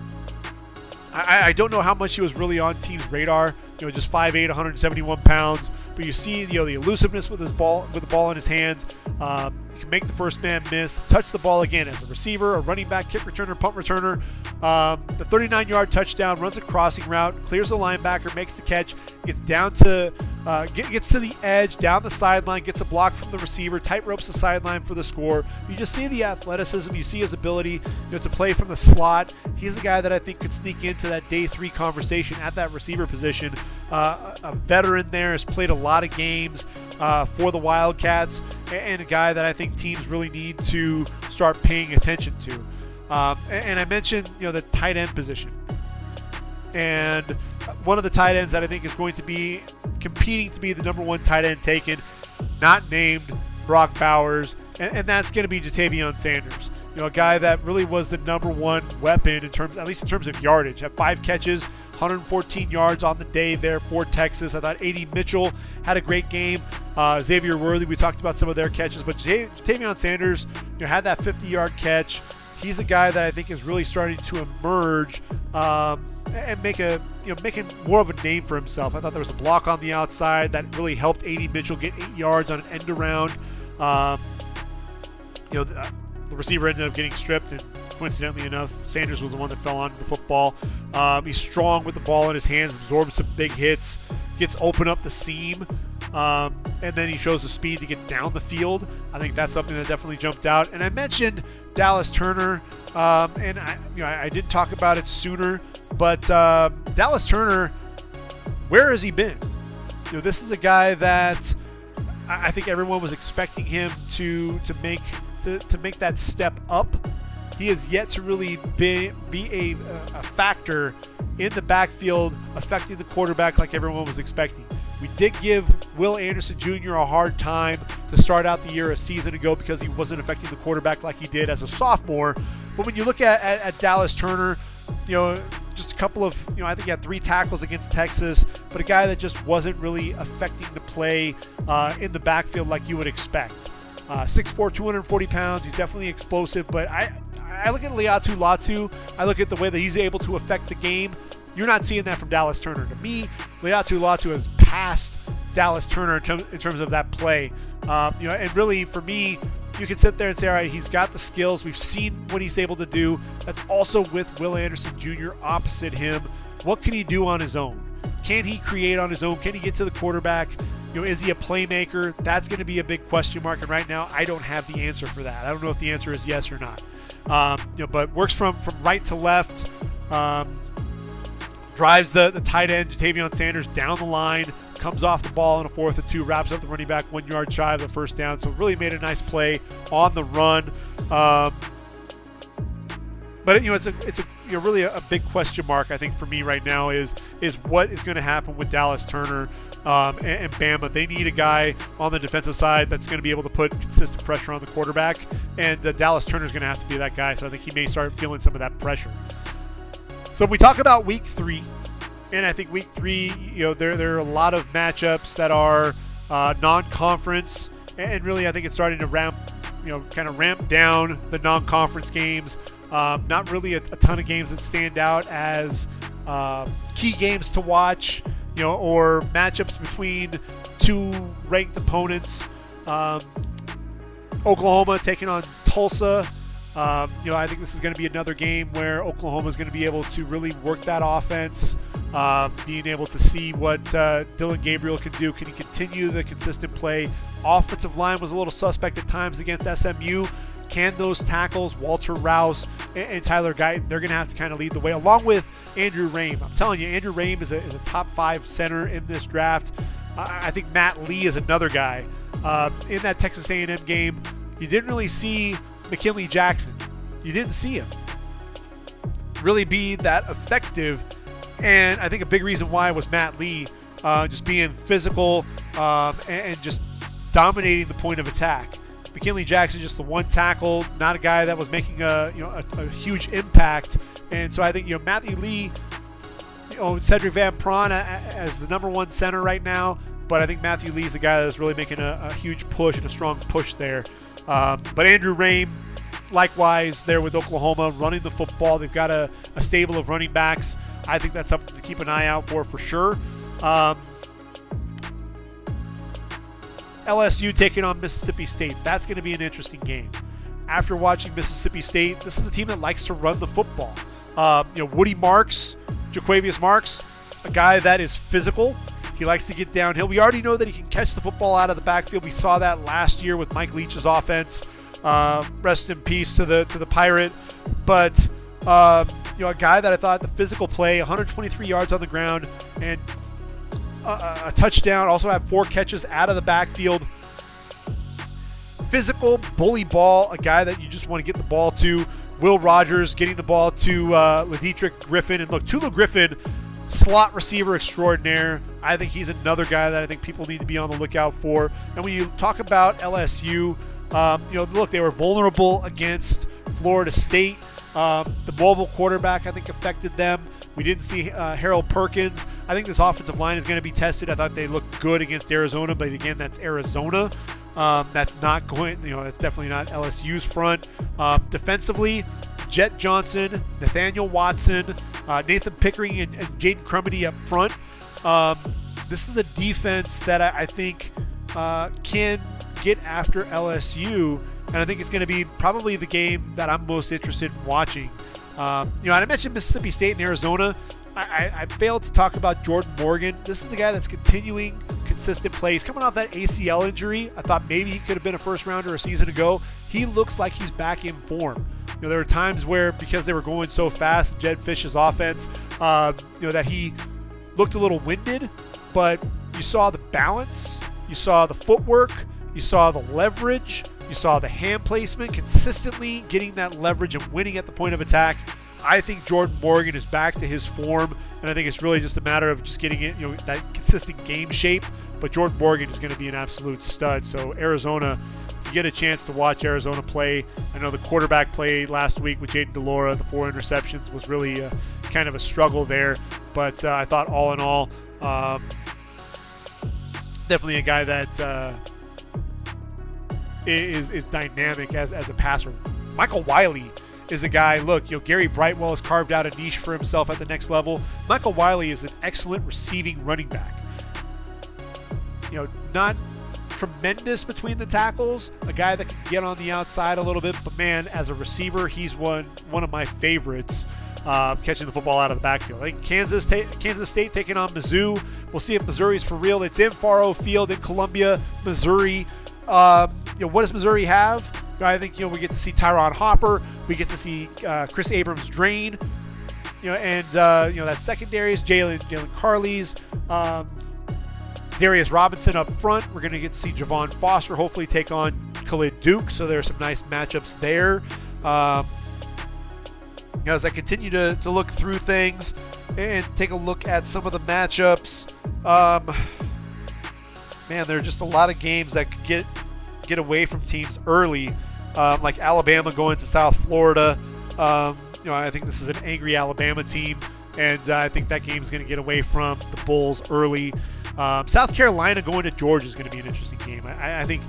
I don't know how much he was really on team's radar. Just 5'8", 171 pounds. But but you see the elusiveness with the ball in his hands. He can make the first man miss, touch the ball again as a receiver, a running back, kick returner, punt returner. The 39-yard touchdown, runs a crossing route, clears the linebacker, makes the catch, gets down to gets to the edge, down the sideline, gets a block from the receiver, tight ropes the sideline for the score. You just see the athleticism, you see his ability to play from the slot. He's the guy that I think could sneak into that day 3 conversation at that receiver position. A veteran there, has played a lot of games for the Wildcats, and a guy that I think teams really need to start paying attention to. And I mentioned the tight end position, and one of the tight ends that I think is going to be competing to be the number 1 tight end taken, not named Brock Bowers, and that's going to be Ja'Tavion Sanders. A guy that really was the number 1 weapon at least in terms of yardage. Had 5 catches, 114 yards on the day there for Texas. I thought A.D. Mitchell had a great game. Xavier Worthy, we talked about some of their catches, but Ja'Tavion Sanders had that 50-yard catch. He's a guy that I think is really starting to emerge and making more of a name for himself. I thought there was a block on the outside that really helped A.D. Mitchell get 8 yards on an end around. The receiver ended up getting stripped, and coincidentally enough, Sanders was the one that fell onto the football. He's strong with the ball in his hands, absorbs some big hits, gets open up the seam, and then he shows the speed to get down the field. I think that's something that definitely jumped out. And I mentioned Dallas Turner, and I didn't talk about it sooner, but Dallas Turner, where has he been? This is a guy that I think everyone was expecting him to make that step up. He has yet to really be a factor in the backfield, affecting the quarterback like everyone was expecting. We did give Will Anderson Jr. a hard time to start out the year a season ago because he wasn't affecting the quarterback like he did as a sophomore. But when you look at Dallas Turner, just a couple of, I think he had 3 tackles against Texas, but a guy that just wasn't really affecting the play in the backfield like you would expect. 6'4", 240 pounds. He's definitely explosive, but I look at Laiatu Latu. I look at the way that he's able to affect the game. You're not seeing that from Dallas Turner. To me, Laiatu Latu has passed Dallas Turner in terms of that play. And really, for me, you can sit there and say, all right, he's got the skills. We've seen what he's able to do. That's also with Will Anderson Jr. opposite him. What can he do on his own? Can he create on his own? Can he get to the quarterback? Is he a playmaker? That's going to be a big question mark. And right now, I don't have the answer for that. I don't know if the answer is yes or not. But works from right to left. Drives the tight end, Ja'Tavion Sanders, down the line. Comes off the ball on a 4th and 2. Wraps up the running back 1 yard shy of the first down. So really made a nice play on the run. But it's really a big question mark, I think, for me right now is what is going to happen with Dallas Turner and Bama. They need a guy on the defensive side that's going to be able to put consistent pressure on the quarterback, and Dallas Turner is going to have to be that guy. So I think he may start feeling some of that pressure. So when we talk about Week 3, and I think Week 3, there are a lot of matchups that are non-conference, and really I think it's starting to ramp down the non-conference games. Not really a ton of games that stand out as key games to watch, or matchups between 2 ranked opponents. Oklahoma taking on Tulsa. I think this is going to be another game where Oklahoma is going to be able to really work that offense, being able to see what Dylan Gabriel can do. Can he continue the consistent play? Offensive line was a little suspect at times against SMU. Can those tackles, Walter Rouse and Tyler Guyton, they're going to have to kind of lead the way, along with Andrew Rame. I'm telling you, Andrew Rame is a top 5 center in this draft. I think Matt Lee is another guy. In that Texas A&M game, you didn't really see McKinley Jackson. You didn't see him really be that effective, and I think a big reason why was Matt Lee just being physical and just dominating the point of attack. McKinley Jackson just the one tackle, not a guy that was making a huge impact. And so I think Matthew Lee, Cedric Van Pran as the number 1 center right now, but I think Matthew Lee is the guy that's really making a huge push and a strong push there. But Andrew Rame, likewise, there with Oklahoma, running the football. They've got a stable of running backs. I think that's something to keep an eye out for sure. LSU taking on Mississippi State. That's going to be an interesting game. After watching Mississippi State, this is a team that likes to run the football. Woody Marks, Jaquavius Marks, a guy that is physical. He likes to get downhill. We already know that he can catch the football out of the backfield. We saw that last year with Mike Leach's offense. Rest in peace to the Pirate. But a guy that I thought the physical play, 123 yards on the ground and a touchdown. Also had 4 catches out of the backfield. Physical bully ball, a guy that you just want to get the ball to. Will Rogers getting the ball to Ladidrick Griffin. And look, Tulu Griffin, slot receiver extraordinaire. I think he's another guy that I think people need to be on the lookout for. And when you talk about LSU, look, they were vulnerable against Florida State. The mobile quarterback, I think, affected them. We didn't see Harold Perkins. I think this offensive line is going to be tested. I thought they looked good against Arizona, but again, that's Arizona. That's not going, that's definitely not LSU's front. Defensively, Jet Johnson, Nathaniel Watson, Nathan Pickering, and Jaden Crumedy up front. This is a defense that I think can get after LSU, and I think it's going to be probably the game that I'm most interested in watching. And I mentioned Mississippi State and Arizona. I failed to talk about Jordan Morgan. This is the guy that's continuing consistent plays. Coming off that ACL injury, I thought maybe he could have been a first-rounder a season ago. He looks like he's back in form. There were times where, because they were going so fast, Jed Fish's offense, that he looked a little winded, but you saw the balance, you saw the footwork, you saw the leverage, you saw the hand placement, consistently getting that leverage and winning at the point of attack. I think Jordan Morgan is back to his form, and I think it's really just a matter of just getting it, that consistent game shape. But Jordan Morgan is going to be an absolute stud. So Arizona, if you get a chance to watch Arizona play, I know the quarterback play last week with Jaden DeLora, the 4 interceptions, was really kind of a struggle there. But I thought all in all, definitely a guy that is dynamic as a passer. Michael Wiley is a guy, look, Gary Brightwell has carved out a niche for himself at the next level. Michael Wiley is an excellent receiving running back. Not tremendous between the tackles, a guy that can get on the outside a little bit, but man, as a receiver, he's one of my favorites, catching the football out of the backfield. I think Kansas State taking on Mizzou. We'll see if Missouri's for real. It's in Faro Field in Columbia, Missouri. What does Missouri have? I think we get to see Tyron Hopper, we get to see Chris Abrams-Drain, that secondary is Jalen Carley's, Darius Robinson up front. We're going to get to see Javon Foster hopefully take on Khalid Duke, so there's some nice matchups there. As I continue to look through things and take a look at some of the matchups, there are just a lot of games that could get away from teams early. Like Alabama going to South Florida. I think this is an angry Alabama team, and I think that game is going to get away from the Bulls early. South Carolina going to Georgia is going to be an interesting game. I think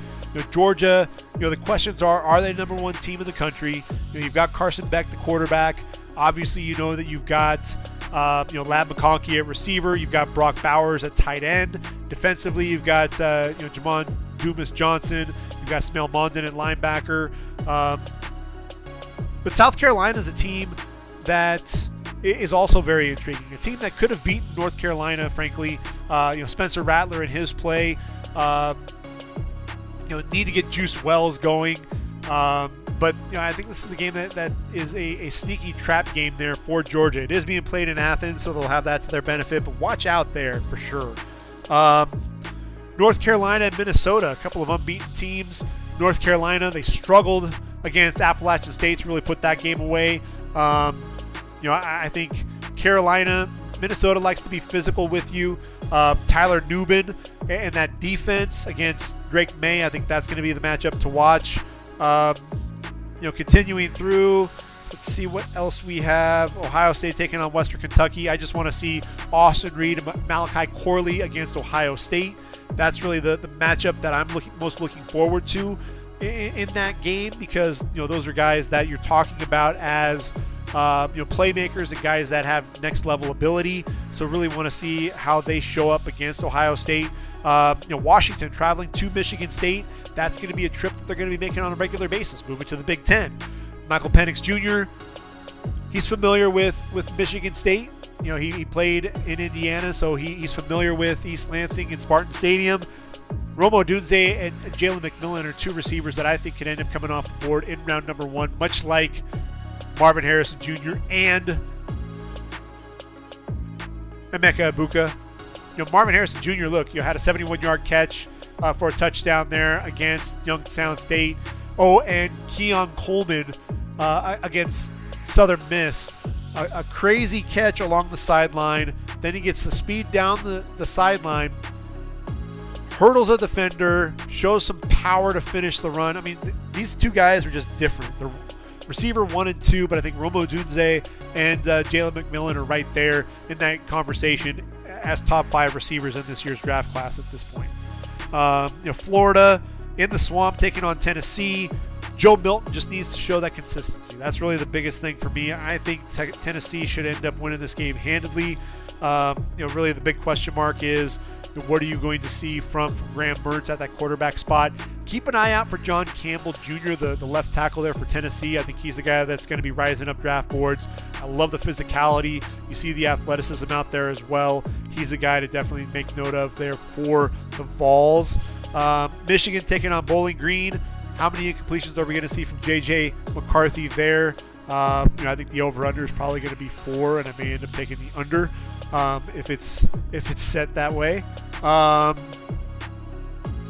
Georgia, the questions are they number 1 team in the country? You've got Carson Beck, the quarterback. Obviously, that you've got Lab McConkey at receiver. You've got Brock Bowers at tight end. Defensively, you've got Jamon Dumas Johnson. You've got Smell Mondon at linebacker. But South Carolina is a team that is also very intriguing. A team that could have beaten North Carolina, frankly. Spencer Rattler in his play. Need to get Juice Wells going. But I think this is a game that is a sneaky trap game there for Georgia. It is being played in Athens, so they'll have that to their benefit. But watch out there for sure. North Carolina and Minnesota, a couple of unbeaten teams. North Carolina, they struggled against Appalachian State to really put that game away. I think Carolina, Minnesota likes to be physical with you. Tyler Nubin and that defense against Drake May, I think that's going to be the matchup to watch. Continuing through, let's see what else we have. Ohio State taking on Western Kentucky. I just want to see Austin Reed and Malachi Corley against Ohio State. That's really the matchup that I'm most looking forward to in that game, because those are guys that you're talking about as playmakers and guys that have next level ability. So really want to see how they show up against Ohio State. Washington traveling to Michigan State. That's going to be a trip that they're going to be making on a regular basis, moving to the Big Ten. Michael Penix Jr., he's familiar with Michigan State. He played in Indiana, so he's familiar with East Lansing and Spartan Stadium. Rome Odunze and Jalen McMillan are two receivers that I think could end up coming off the board in round number 1, much like Marvin Harrison Jr. and Emeka Ibuka. Marvin Harrison Jr., had a 71-yard catch for a touchdown there against Youngstown State. Oh, and Keon Coleman against Southern Miss. A crazy catch along the sideline. Then he gets the speed down the sideline, hurdles a defender, shows some power to finish the run. I mean, these two guys are just different. They're receiver 1 and 2, but I think Rome Odunze and Jalen McMillan are right there in that conversation as top 5 receivers in this year's draft class at this point. Florida in the swamp taking on Tennessee. Joe Milton just needs to show that consistency. That's really the biggest thing for me. I think Tennessee should end up winning this game handedly. Really the big question mark is, what are you going to see from Graham Mertz at that quarterback spot? Keep an eye out for John Campbell Jr., the left tackle there for Tennessee. I think he's the guy that's going to be rising up draft boards. I love the physicality. You see the athleticism out there as well. He's a guy to definitely make note of there for the Vols. Michigan taking on Bowling Green. How many incompletions are we going to see from JJ McCarthy there? I think the over/under is probably going to be 4, and I may end up taking the under if it's set that way.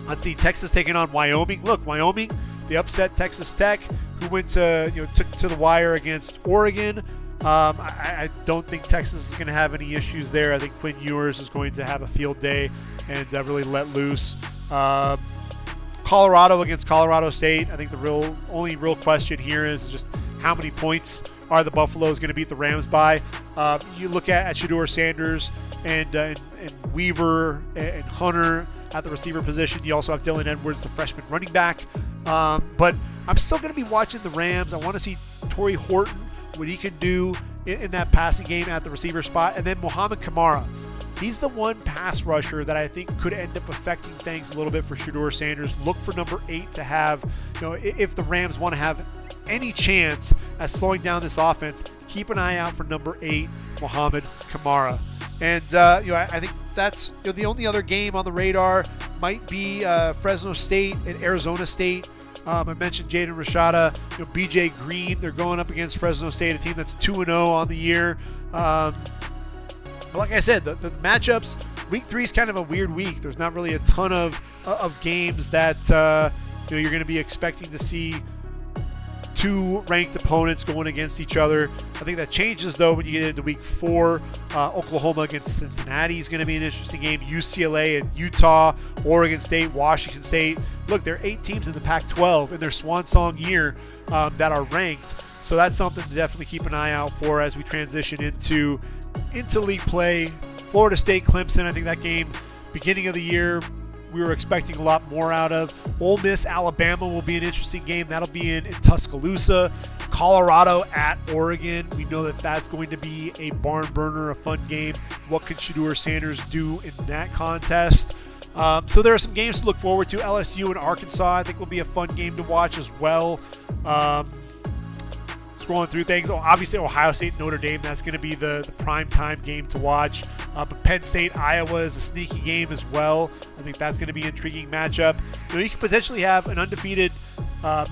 Let's see, Texas taking on Wyoming. Look, Wyoming, they upset Texas Tech, who went to took to the wire against Oregon. I don't think Texas is going to have any issues there. I think Quinn Ewers is going to have a field day and really let loose. Colorado against Colorado State. I think the only real question here is just how many points are the Buffaloes going to beat the Rams by. You look at Shedeur Sanders and Weaver and Hunter at the receiver position. You also have Dylan Edwards, the freshman running back. But I'm still going to be watching the Rams. I want to see Torrey Horton, what he can do in that passing game at the receiver spot. And then Muhammad Kamara. He's the one pass rusher that I think could end up affecting things a little bit for Shedeur Sanders. Look for number 8 to have, if the Rams want to have any chance at slowing down this offense, keep an eye out for number 8, Muhammad Kamara. And, I think that's the only other game on the radar might be Fresno State and Arizona State. I mentioned Jaden Rashada, BJ Green. They're going up against Fresno State, a team that's 2-0 on the year. But like I said, the matchups, week 3 is kind of a weird week. There's not really a ton of games that you're going to be expecting to see 2 ranked opponents going against each other. I think that changes, though, when you get into week 4. Oklahoma against Cincinnati is going to be an interesting game. UCLA and Utah, Oregon State, Washington State. Look, there are 8 teams in the Pac-12 in their swan song year that are ranked. So that's something to definitely keep an eye out for as we transition into league play. Florida State, Clemson, I think that game, beginning of the year, we were expecting a lot more out of. Ole Miss, Alabama will be an interesting game. That'll be in Tuscaloosa. Colorado at Oregon. We know that that's going to be a barn burner, a fun game. What can Shedeur Sanders do in that contest? So there are some games to look forward to. LSU and Arkansas, I think, will be a fun game to watch as well. Scrolling through things, obviously Ohio State, Notre Dame, that's going to be the prime time game to watch. But Penn State, Iowa is a sneaky game as well. I think that's going to be an intriguing matchup. You could potentially have an undefeated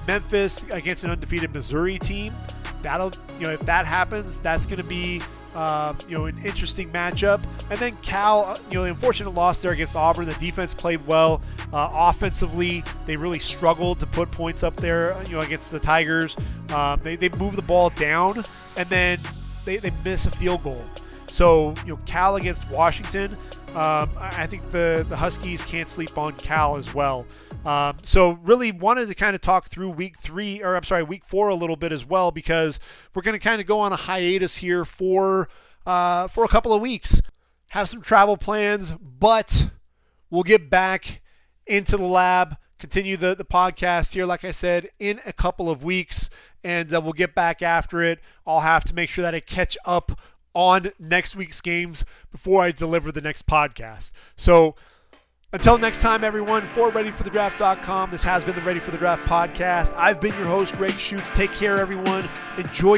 Memphis against an undefeated Missouri team. That'll, if that happens, that's going to be an interesting matchup. And then Cal, the unfortunate loss there against Auburn. The defense played well. Offensively, they really struggled to put points up there, against the Tigers. They move the ball down, and then they miss a field goal. So, Cal against Washington, I think the Huskies can't sleep on Cal as well. So really wanted to kind of talk through week 4 a little bit as well, because we're going to kind of go on a hiatus here for a couple of weeks. Have some travel plans, but we'll get back into the lab, continue the podcast here, like I said, in a couple of weeks, and we'll get back after it. I'll have to make sure that I catch up on next week's games before I deliver the next podcast. So Until next time, everyone, for ReadyForTheDraft.com, this has been the Ready for the Draft podcast. I've been your host, Gregg Schutze. Take care, everyone. Enjoy